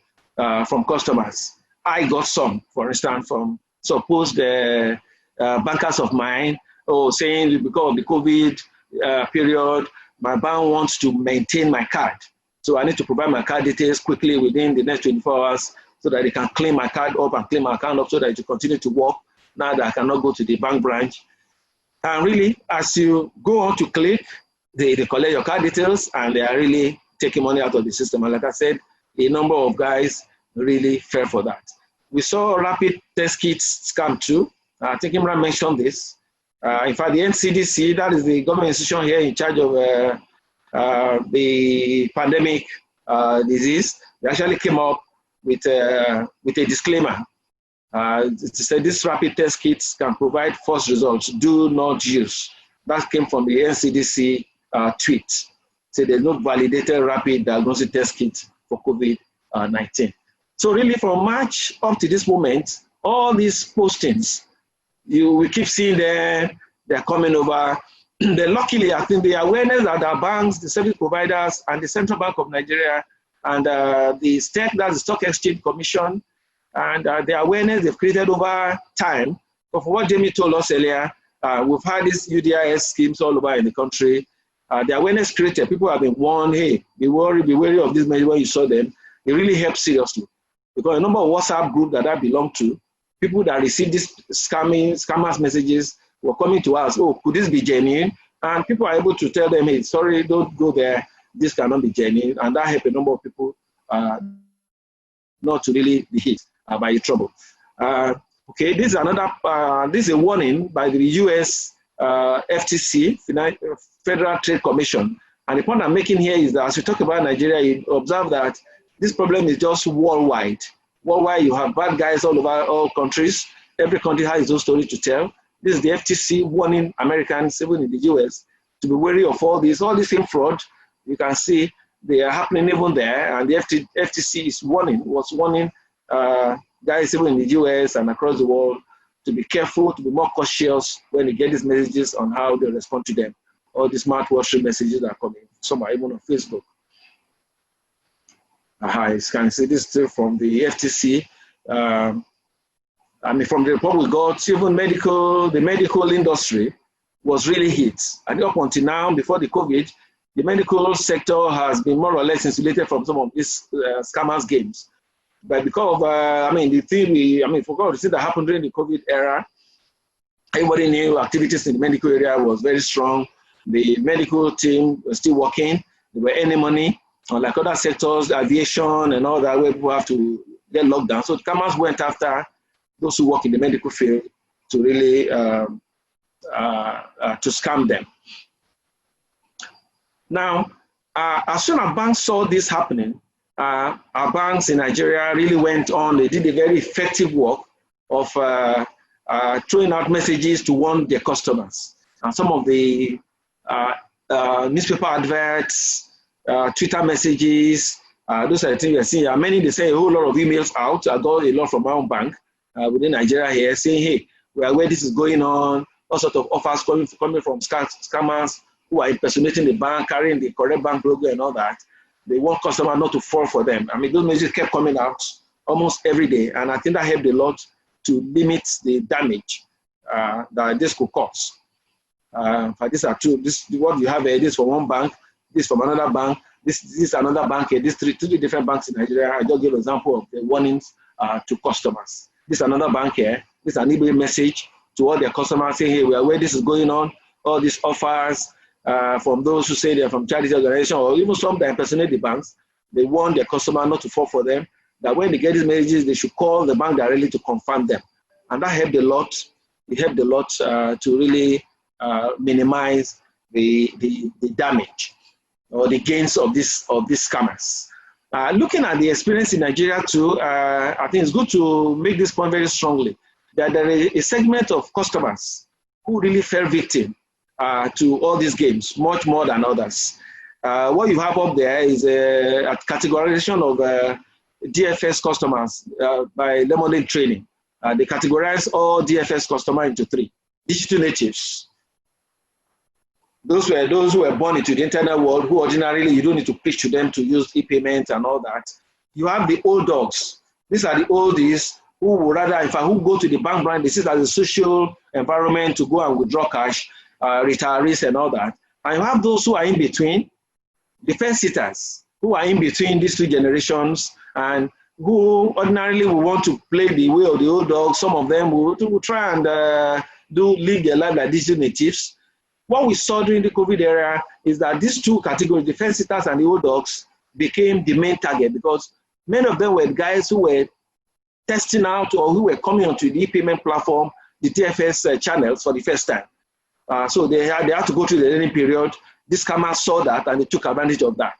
from customers. I got some, for instance, from supposed bankers of mine, saying because of the COVID period, my bank wants to maintain my card. So I need to provide my card details quickly within the next 24 hours so that they can clean my card up and clean my account up so that it will continue to work now that I cannot go to the bank branch. And really, as you go on to click, they collect your card details and they are really taking money out of the system. And like I said, a number of guys really fell for that. We saw rapid test kits scam too. I think Imran mentioned this. In fact, the NCDC, that is the government institution here in charge of the pandemic disease, they actually came up with a disclaimer. It said this rapid test kits can provide false results. Do not use. That came from the NCDC tweet. So there's no validated rapid diagnostic test kit for COVID-19. So really from March up to this moment, all these postings, we keep seeing they're coming over. Then luckily, I think the awareness that our banks, the service providers, and the Central Bank of Nigeria, and the STEC, that's the Stock Exchange Commission, and the awareness they've created over time. But for what Jamie told us earlier, we've had these UDIS schemes all over in the country. The awareness created, people have been warned, hey, be wary of these measures when you saw them. It really helps seriously. Because a number of WhatsApp groups that I belong to, people that receive these scammers messages were coming to us, oh, could this be genuine? And people are able to tell them, hey, sorry, don't go there. This cannot be genuine. And that helped a number of people not to really be hit by the trouble. Okay, this is another, this is a warning by the US FTC, Federal Trade Commission. And the point I'm making here is that as we talk about Nigeria, you observe that this problem is just worldwide. Worldwide, you have bad guys all over all countries. Every country has its own story to tell. This is the FTC warning Americans, even in the US, to be wary of all this same fraud. You can see they are happening even there, and the FTC was warning guys even in the US and across the world to be careful, to be more cautious when they get these messages on how they respond to them. All these smartwatch messages that are coming. Some are even on Facebook. You can see this still from the FTC. I mean, from the report we got, even the medical industry was really hit. And up until now, before the COVID, the medical sector has been more or less insulated from some of these scammers games. But because of, the thing for the thing that happened during the COVID era, everybody knew activities in the medical area was very strong. The medical team was still working. They were earning money. Unlike other sectors, aviation and all that, where people have to get locked down. So the scammers went after those who work in the medical field to really to scam them. Now, as soon as banks saw this happening, our banks in Nigeria really went on. They did a very effective work of throwing out messages to warn their customers. And some of the newspaper adverts, Twitter messages, those are the things we are seeing. Many, they send a whole lot of emails out. I got a lot from my own bank within Nigeria here saying, hey, we are aware this is going on, all sorts of offers coming from scammers who are impersonating the bank, carrying the correct bank logo and all that. They want customers not to fall for them. I mean, those messages kept coming out almost every day, and I think that helped a lot to limit the damage that this could cause. These are two. This what you have here. This from one bank. This from another bank. This is another bank here. These three different banks in Nigeria. I just gave an example of the warnings to customers. This is another bank here. This is an email message to all their customers saying, hey, we are aware this is going on. All these offers from those who say they're from charity organization or even some that impersonate the banks. They warn their customer not to fall for them. That when they get these messages, they should call the bank directly to confirm them. And that helped a lot. It helped a lot to really minimize the damage or the gains of these scammers. Looking at the experience in Nigeria too, I think it's good to make this point very strongly, that there is a segment of customers who really fell victim to all these games, much more than others. What you have up there is a categorization of DFS customers by Lemonade Training. They categorize all DFS customers into three: digital natives. Those who were born into the internet world, who ordinarily you don't need to preach to them to use e-payment and all that. You have the old dogs. These are the oldies who would rather, in fact, who go to the bank branch. This is as a social environment to go and withdraw cash, retirees and all that. And you have those who are in between, the fence sitters, who are in between these two generations and who ordinarily will want to play the way of the old dogs. Some of them will try and live their life like digital natives. What we saw during the COVID era is that these two categories, the fence sitters and the old dogs, became the main target because many of them were guys who were testing out or who were coming onto the e-payment platform, the DFS channels for the first time. So they had to go through the learning period. These scammers saw that and they took advantage of that.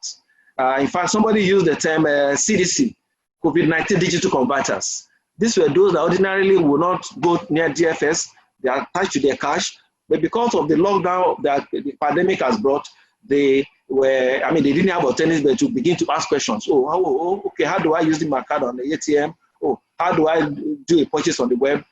In fact, somebody used the term CDC, COVID-19 digital converters. These were those that ordinarily would not go near DFS. They are attached to their cash. But because of the lockdown that the pandemic has brought, they didn't have alternatives to begin to ask questions. Okay, how do I use my card on the ATM? How do I do a purchase on the web?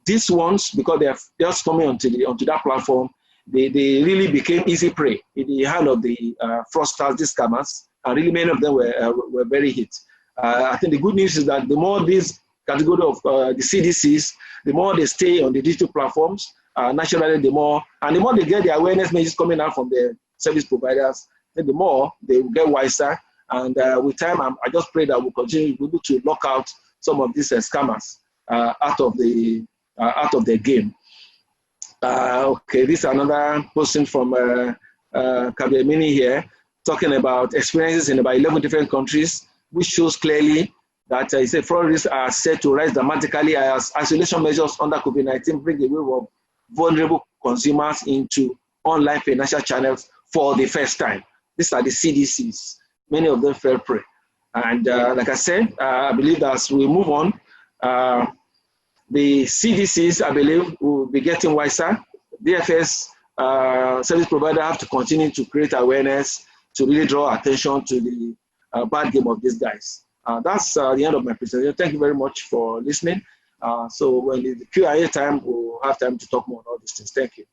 These ones, because they are just coming onto that platform, they really became easy prey in the hand of the fraudsters, these scammers, and really many of them were very hit. I think the good news is that the more this category of the CDCs, the more they stay on the digital platforms, naturally, the more they get the awareness messages coming out from the service providers, then the more they will get wiser. And with time, I just pray that we'll continue to be able to lock out some of these scammers out of the game. Okay, this is another posting from Kabiamini here, talking about experiences in about 11 different countries, which shows clearly that he said fraud risks are set to rise dramatically as isolation measures under COVID-19 bring a wave of vulnerable consumers into online financial channels for the first time. These are the CDCs. Many of them fell prey. And like I said, I believe that as we move on, the CDCs, I believe, will be getting wiser. DFS service provider have to continue to create awareness to really draw attention to the bad game of these guys. That's the end of my presentation. Thank you very much for listening. So when the Q&A time, we'll have time to talk more about these things. Thank you.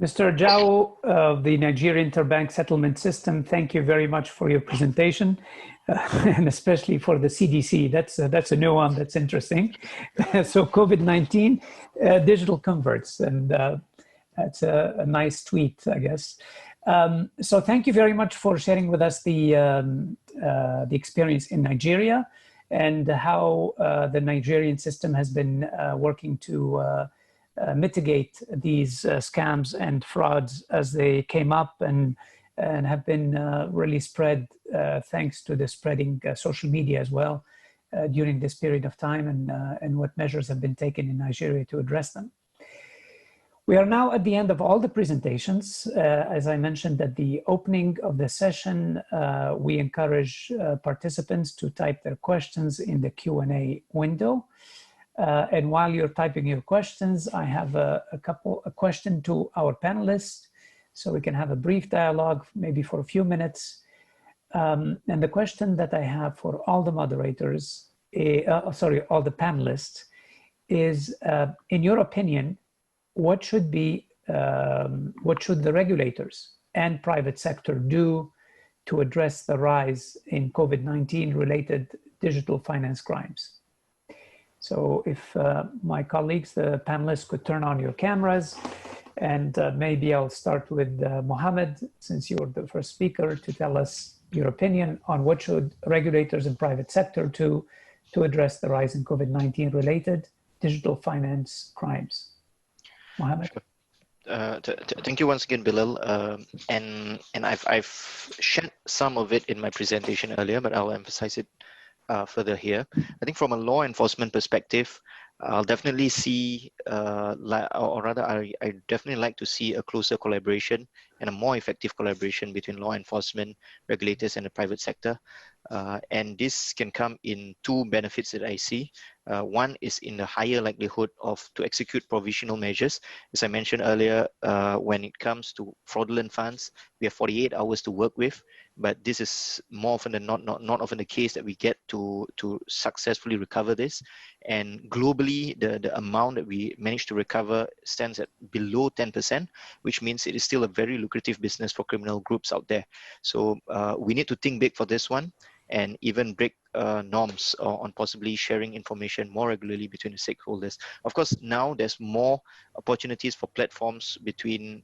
Mr. Jao of the Nigerian Interbank Settlement System, thank you very much for your presentation, and especially for the CDC. That's a new one. That's interesting. So COVID-19 digital converts, and that's a nice tweet, I guess. So thank you very much for sharing with us the experience in Nigeria and how the Nigerian system has been working to mitigate these scams and frauds as they came up and have been really spread thanks to the spreading social media as well during this period of time, and what measures have been taken in Nigeria to address them. We are now at the end of all the presentations. As I mentioned at the opening of the session, we encourage participants to type their questions in the Q&A window. And while you're typing your questions, I have a question to our panelists, so we can have a brief dialogue, maybe for a few minutes. And the question that I have for all the moderators, all the panelists, is, in your opinion, what should the regulators and private sector do to address the rise in COVID-19 related digital finance crimes? So if my colleagues, the panelists, could turn on your cameras, and maybe I'll start with Mohammed, since you're the first speaker, to tell us your opinion on what should regulators and private sector do to address the rise in COVID-19 related digital finance crimes. Mohammed. Thank you once again, Bilal. And I've shared some of it in my presentation earlier, but I'll emphasize it further here. I think from a law enforcement perspective, I'll definitely see, or rather, I definitely like to see a closer collaboration and a more effective collaboration between law enforcement, regulators, and the private sector. And this can come in two benefits that I see. One is in the higher likelihood to execute provisional measures. As I mentioned earlier, when it comes to fraudulent funds, we have 48 hours to work with, but this is more often than not often the case that we get to successfully recover this. And globally, the amount that we managed to recover stands at below 10%, which means it is still a very lucrative business for criminal groups out there. So we need to think big for this one, and even break norms on possibly sharing information more regularly between the stakeholders. Of course, now there's more opportunities for platforms between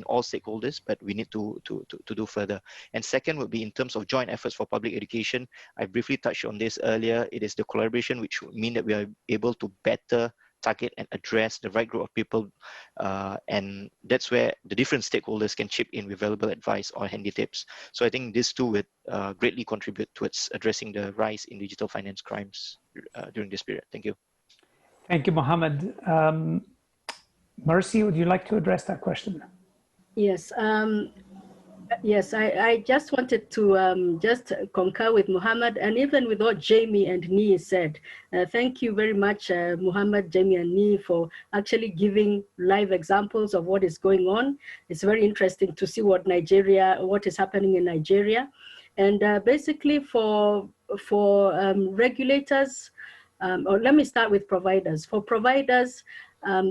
all stakeholders, but we need to do further. And second would be in terms of joint efforts for public education. I briefly touched on this earlier. It is the collaboration which would mean that we are able to better target and address the right group of people, and that's where the different stakeholders can chip in with valuable advice or handy tips. So I think this too would greatly contribute towards addressing the rise in digital finance crimes during this period. Thank you. Thank you, Mohammed. Mercy, would you like to address that question? Yes. Yes, I just wanted to just concur with Mohammed, and even with what Jamie and Nee said. Thank you very much, Mohammed, Jamie, and Nee, for actually giving live examples of what is going on. It's very interesting to see what is happening in Nigeria. And basically for regulators, or let me start with providers. For providers,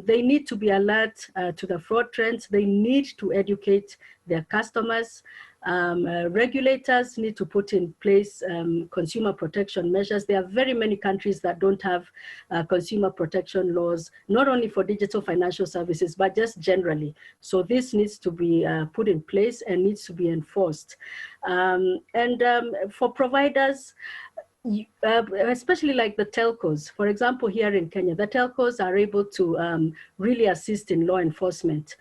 they need to be alert to the fraud trends. They need to educate their customers. Regulators need to put in place consumer protection measures. There are very many countries that don't have consumer protection laws, not only for digital financial services, but just generally. So this needs to be put in place and needs to be enforced. For providers, especially like the telcos. For example, here in Kenya, the telcos are able to really assist in law enforcement,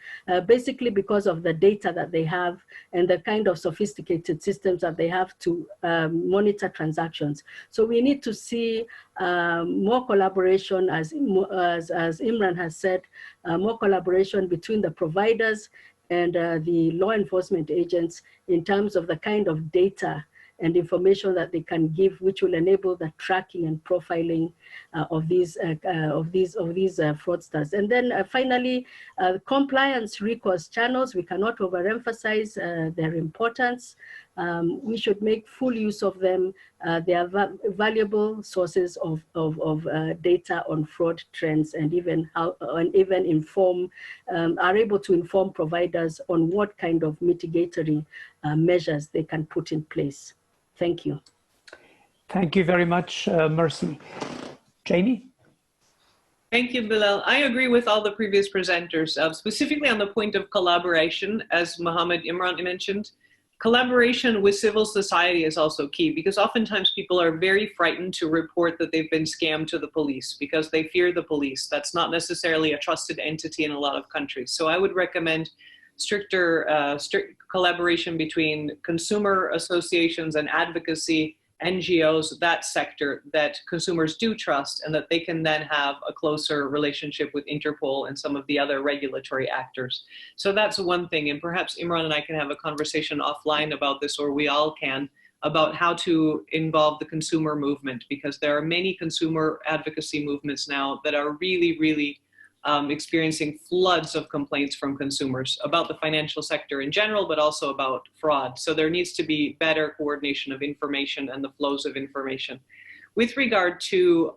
basically because of the data that they have and the kind of sophisticated systems that they have to monitor transactions. So we need to see more collaboration, as Imran has said, more collaboration between the providers and the law enforcement agents in terms of the kind of data and information that they can give, which will enable the tracking and profiling of these fraudsters. And then finally, compliance recourse channels. We cannot overemphasize their importance. We should make full use of them. They are valuable sources of data on fraud trends, and even are able to inform providers on what kind of mitigatory measures they can put in place. Thank you. Thank you very much, Mercy. Jamie? Thank you, Bilal. I agree with all the previous presenters, specifically on the point of collaboration, as Mohammed Imran mentioned. Collaboration with civil society is also key, because oftentimes people are very frightened to report that they've been scammed to the police because they fear the police. That's not necessarily a trusted entity in a lot of countries. So I would recommend strict collaboration between consumer associations and advocacy, NGOs, that sector that consumers do trust, and that they can then have a closer relationship with Interpol and some of the other regulatory actors. So that's one thing, and perhaps Imran and I can have a conversation offline about this, or we all can, about how to involve the consumer movement, because there are many consumer advocacy movements now that are really experiencing floods of complaints from consumers about the financial sector in general, but also about fraud. So there needs to be better coordination of information and the flows of information. With regard to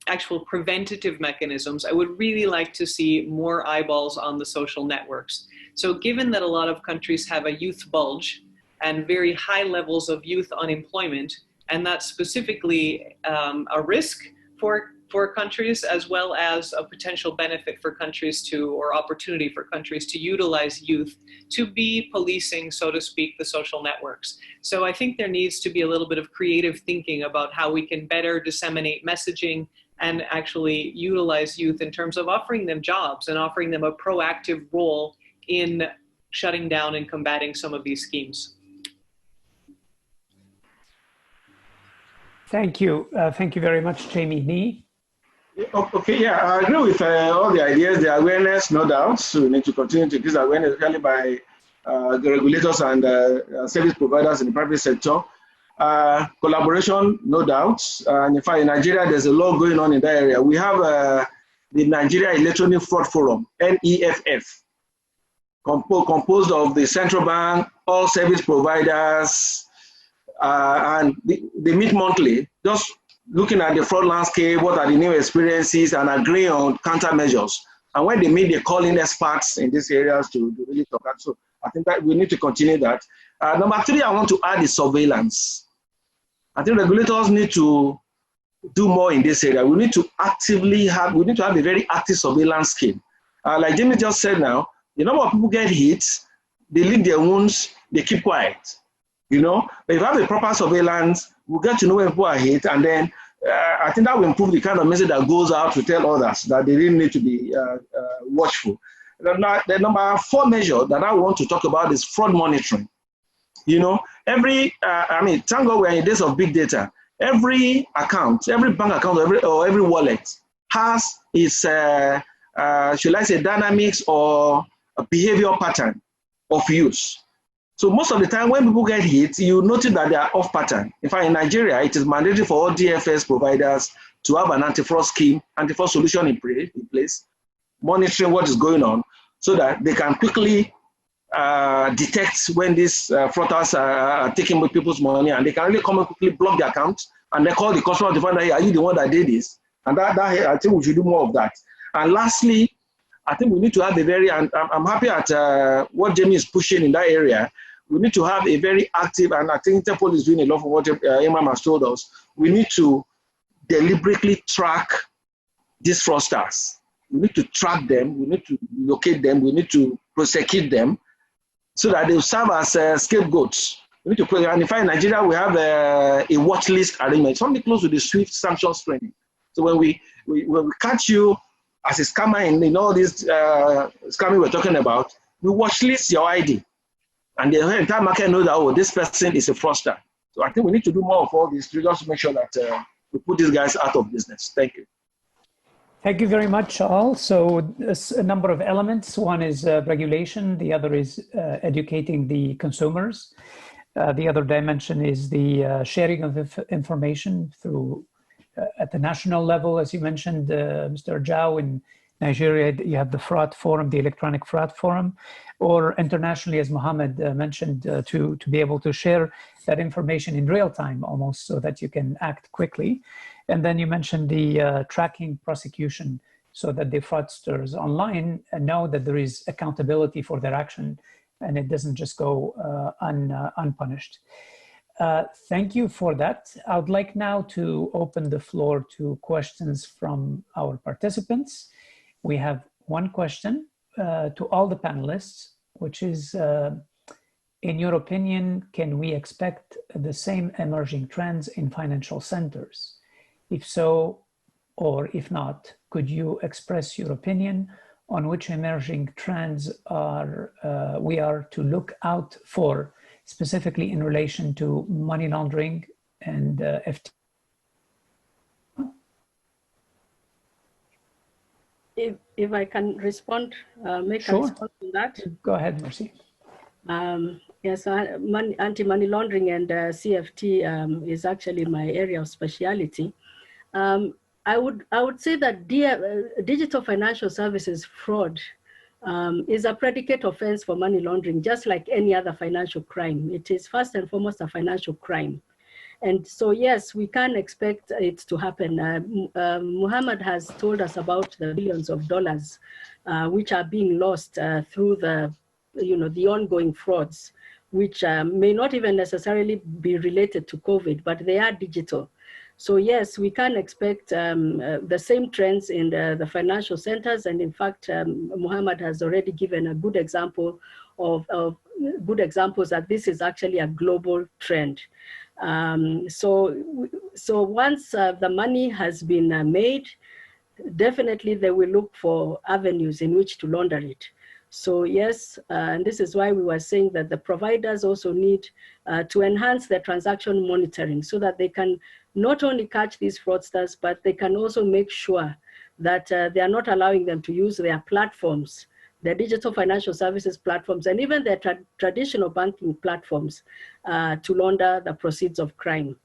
actual preventative mechanisms, I would really like to see more eyeballs on the social networks. So given that a lot of countries have a youth bulge and very high levels of youth unemployment, and that's specifically a risk for countries, as well as a potential benefit for countries to, or opportunity for countries to utilize youth to be policing, so to speak, the social networks. So I think there needs to be a little bit of creative thinking about how we can better disseminate messaging and actually utilize youth in terms of offering them jobs and offering them a proactive role in shutting down and combating some of these schemes. Thank you. Thank you very much, Jamie. Nee? Okay, yeah, I agree with all the ideas, the awareness, no doubt. So we need to continue to increase awareness, especially by the regulators and service providers in the private sector. Collaboration, no doubt. And in fact, in Nigeria, there's a lot going on in that area. We have the Nigeria Electronic Fraud Forum, NEFF, composed of the central bank, all service providers, and they meet monthly, just looking at the fraud landscape, what are the new experiences, and agree on countermeasures. And when they meet, they call in experts in these areas to really talk about. So I think that we need to continue that. Number three, I want to add is surveillance. I think regulators need to do more in this area. We need to have a very active surveillance scheme. Like Jamie just said now, the number of people get hit, they lick their wounds, they keep quiet. You know, if you have a proper surveillance, we'll get to know when people are hit, and then I think that will improve the kind of message that goes out to tell others that they really need to be watchful. The number four measure that I want to talk about is fraud monitoring. You know, thank God we're in days of big data. Every account, every bank account, every wallet has its, should I say, dynamics or a behavior pattern of use. So most of the time when people get hit, you notice that they are off pattern. In fact, in Nigeria, it is mandatory for all DFS providers to have an anti-fraud scheme, anti-fraud solution in place, monitoring what is going on so that they can quickly detect when these fraudsters are taking people's money, and they can really come and quickly block the account and then call the customer to find out, hey, are you the one that did this? And that I think we should do more of that. And lastly, I think we need to have a very, and I'm happy at what Jamie is pushing in that area. We need to have a very active, and I think Interpol is doing a lot for what Imam has told us. We need to deliberately track these fraudsters. We need to track them. We need to locate them. We need to prosecute them so that they serve as scapegoats We need to put, and in fact, in Nigeria, we have a watch list arrangement, something close to the SWIFT sanctions training. So when we catch you as a scammer in all this scamming we're talking about, we watch list your ID. And the entire market knows that, oh, this person is a fraudster. So I think we need to do more of all this to just make sure that we put these guys out of business. Thank you. Thank you very much, all. So there's a number of elements. One is regulation. The other is educating the consumers. The other dimension is the sharing of information through at the national level, as you mentioned, Mr. Zhao, in Nigeria, you have the fraud forum, the electronic fraud forum, or internationally, as Mohammed mentioned, to be able to share that information in real time almost so that you can act quickly. And then you mentioned the tracking prosecution so that the fraudsters online know that there is accountability for their action and it doesn't just go unpunished. Thank you for that. I would like now to open the floor to questions from our participants. We have one question to all the panelists, which is, in your opinion, can we expect the same emerging trends in financial centers? If so, or if not, could you express your opinion on which emerging trends we are to look out for, specifically in relation to money laundering and FT? If I can respond, make a response to that. Go ahead, Mercy. Yes, anti-money laundering and CFT is actually my area of speciality. I would say that digital financial services fraud is a predicate offense for money laundering, just like any other financial crime. It is first and foremost a financial crime. And so, yes, we can expect it to happen. Muhammad has told us about the billions of dollars which are being lost through the ongoing frauds, which may not even necessarily be related to COVID, but they are digital. So yes, we can expect the same trends in the financial centers. And in fact, Muhammad has already given a good example of good examples that this is actually a global trend. So once the money has been made, definitely they will look for avenues in which to launder it. So yes, and this is why we were saying that the providers also need to enhance their transaction monitoring so that they can not only catch these fraudsters, but they can also make sure that they are not allowing them to use their platforms, their digital financial services platforms, and even their traditional banking platforms to launder the proceeds of crime.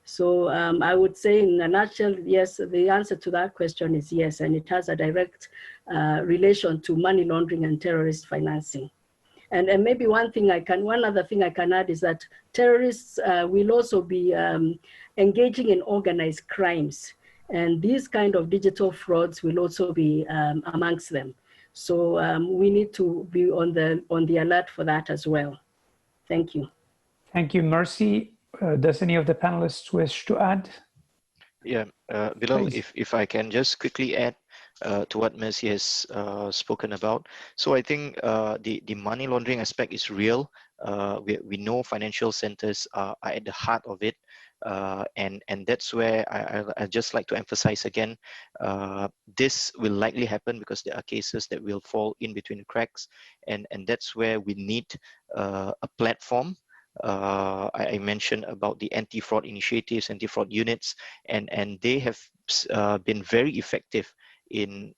So I would say in a nutshell, yes, the answer to that question is yes, and it has a direct relation to money laundering and terrorist financing. And maybe one other thing I can add is that terrorists will also be engaging in organized crimes, and these kind of digital frauds will also be amongst them. So we need to be on the alert for that as well. Thank you. Thank you, Mercy. Does any of the panelists wish to add? Yeah, Bilal, if I can just quickly add to what Mercy has spoken about. So I think the money laundering aspect is real. We know financial centers are at the heart of it. And that's where I just like to emphasize again, this will likely happen because there are cases that will fall in between the cracks. And that's where we need a platform. I mentioned about the anti-fraud initiatives, anti-fraud units, and they have been very effective in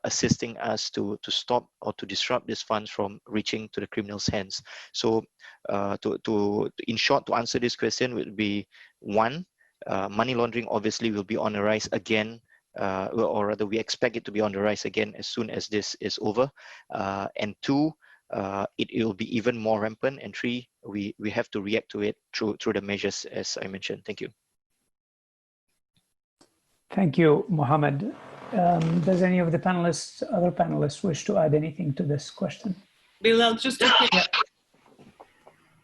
assisting us to stop or to disrupt these funds from reaching to the criminals' hands. So in short, to answer this question would be one, money laundering obviously will be on the rise again, or rather we expect it to be on the rise again as soon as this is over. And two, it will be even more rampant. And three, we have to react to it through the measures as I mentioned. Thank you. Thank you, Mohammed. Does any of the other panelists wish to add anything to this question? Bilal, just a quick... Yeah.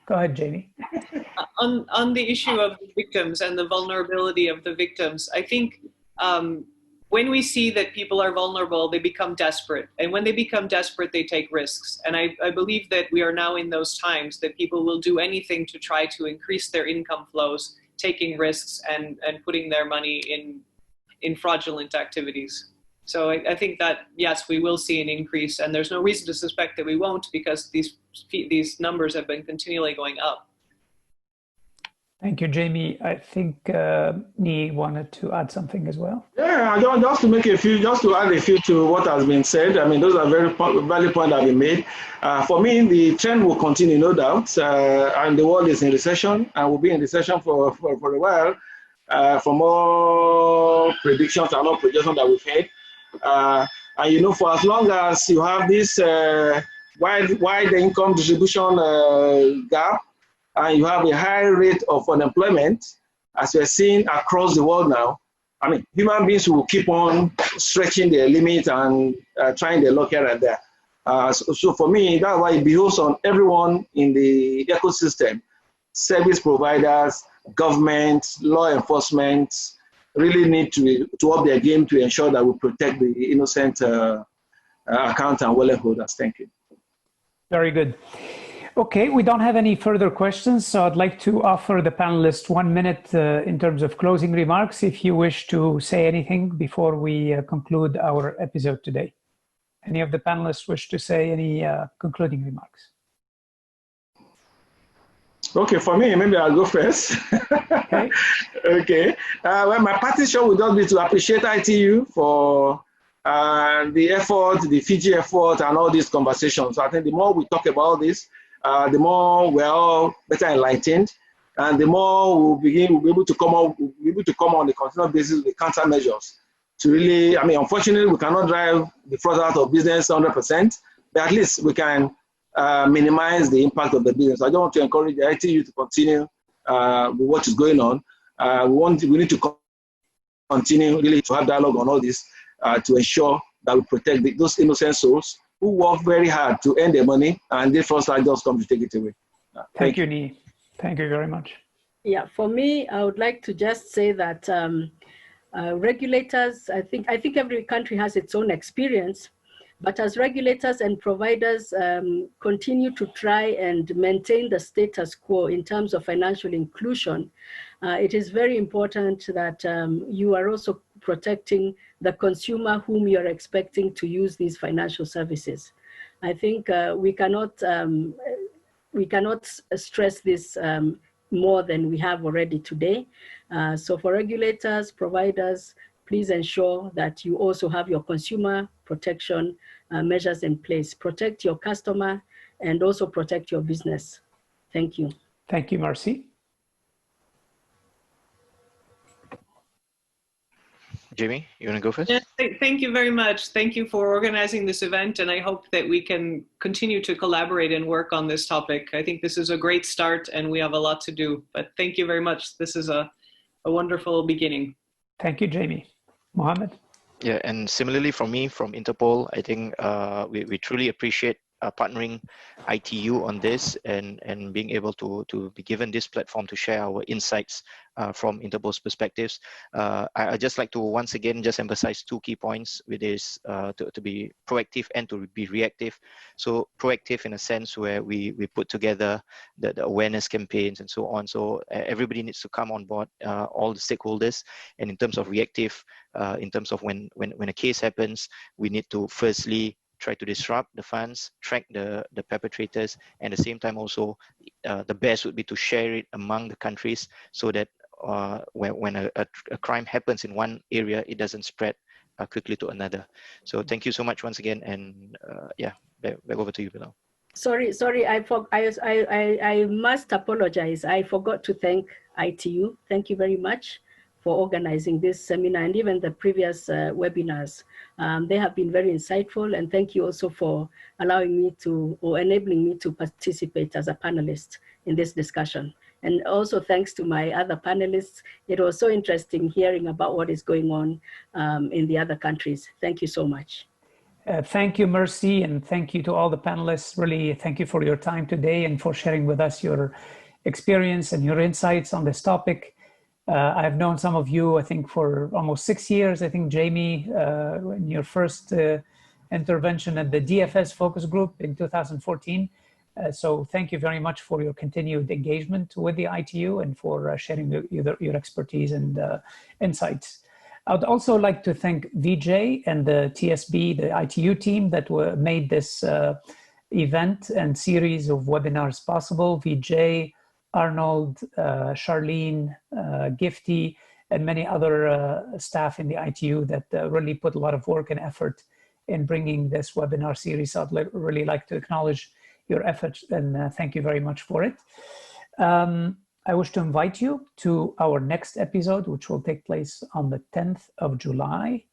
Go ahead, Jamie. On the issue of the victims and the vulnerability of the victims, I think when we see that people are vulnerable, they become desperate. And when they become desperate, they take risks. And I believe that we are now in those times that people will do anything to try to increase their income flows, taking risks and putting their money in fraudulent activities. So I think that, yes, we will see an increase, and there's no reason to suspect that we won't, because these numbers have been continually going up. Thank you, Jamie. I think Nii wanted to add something as well. Yeah, just to add a few to what has been said. I mean, those are very valid points that have been made. For me, the trend will continue, no doubt, and the world is in recession, and will be in recession for a while. For more predictions and more projections that we've had. And you know, for as long as you have this wide income distribution gap, and you have a high rate of unemployment, as we're seeing across the world now, I mean, human beings will keep on stretching their limits and trying their luck here and there. So for me, that's why it behoves on everyone in the ecosystem, service providers, government, law enforcement, really need to up their game to ensure that we protect the innocent account and wallet holders. Thank you. Very good. Okay, we don't have any further questions, so I'd like to offer the panelists 1 minute in terms of closing remarks, if you wish to say anything before we conclude our episode today. Any of the panelists wish to say any concluding remarks? Okay, for me, maybe I'll go first. Okay. Okay. Well, my partition would just be to appreciate ITU for the effort, the Fiji effort, and all these conversations. So I think the more we talk about this, the more we're all better enlightened, and the more we'll be able to come on a continuous basis with countermeasures to really, I mean, unfortunately, we cannot drive the fraud out of business 100%, but at least we can minimize the impact of the business. I don't want to encourage the ITU to continue with what is going on. We need to continue really to have dialogue on all this to ensure that we protect those innocent souls who work very hard to earn their money, and they first like just come to take it away. Thank you, Nii. Thank you very much. Yeah, for me, I would like to just say that regulators, I think every country has its own experience, but as regulators and providers continue to try and maintain the status quo in terms of financial inclusion, it is very important that you are also protecting the consumer whom you're expecting to use these financial services. I think we cannot stress this more than we have already today. So for regulators, providers, please ensure that you also have your consumer protection measures in place. Protect your customer and also protect your business. Thank you. Thank you, Marcy. Jamie, you want to go first? Yeah, thank you very much. Thank you for organizing this event, and I hope that we can continue to collaborate and work on this topic. I think this is a great start, and we have a lot to do, but thank you very much. This is a wonderful beginning. Thank you, Jamie. Mohammed? Yeah, and similarly from me, from Interpol, I think we truly appreciate partnering ITU on this and being able to be given this platform to share our insights from Interpol's perspectives. I just like to once again just emphasize 2 key points with this, to be proactive and to be reactive. So proactive in a sense where we put together the awareness campaigns and so on. So everybody needs to come on board, all the stakeholders. And in terms of reactive, in terms of when a case happens, we need to firstly try to disrupt the funds, track the perpetrators, and at the same time also the best would be to share it among the countries so that when a crime happens in one area, it doesn't spread quickly to another. So thank you so much once again, and yeah, back over to you, Bilal. Sorry, I must apologize. I forgot to thank ITU. Thank you very much for organizing this seminar and even the previous webinars. They have been very insightful, and thank you also for allowing me to, or enabling me to participate as a panelist in this discussion. And also thanks to my other panelists. It was so interesting hearing about what is going on in the other countries. Thank you so much. Thank you, Mercy, and thank you to all the panelists. Really, thank you for your time today and for sharing with us your experience and your insights on this topic. I've known some of you, I think, for almost 6 years. I think, Jamie, in your first intervention at the DFS focus group in 2014. So thank you very much for your continued engagement with the ITU and for sharing your expertise and insights. I would also like to thank Vijay and the TSB, the ITU team that made this event and series of webinars possible. Vijay, Arnold, Charlene, Gifty, and many other staff in the ITU that really put a lot of work and effort in bringing this webinar series. I'd really like to acknowledge your efforts and thank you very much for it. I wish to invite you to our next episode, which will take place on the 10th of July,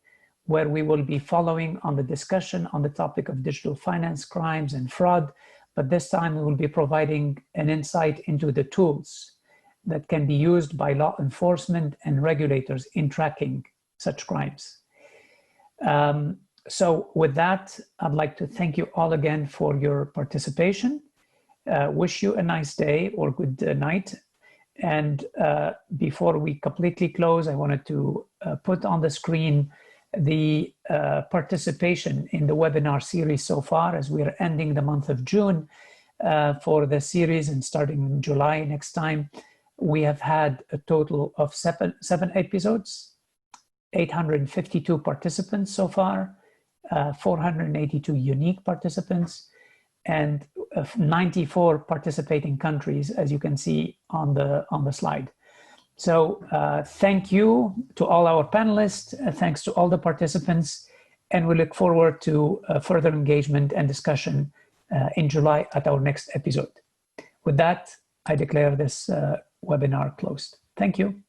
where we will be following on the discussion on the topic of digital finance crimes and fraud. But this time we will be providing an insight into the tools that can be used by law enforcement and regulators in tracking such crimes. So with that, I'd like to thank you all again for your participation. Wish you a nice day or good night. And before we completely close, I wanted to put on the screen the participation in the webinar series so far, as we are ending the month of June for the series and starting in July next time. We have had a total of seven episodes, 852 participants so far, 482 unique participants, and 94 participating countries, as you can see on the slide. So thank you to all our panelists, thanks to all the participants, and we look forward to further engagement and discussion in July at our next episode. With that, I declare this webinar closed. Thank you.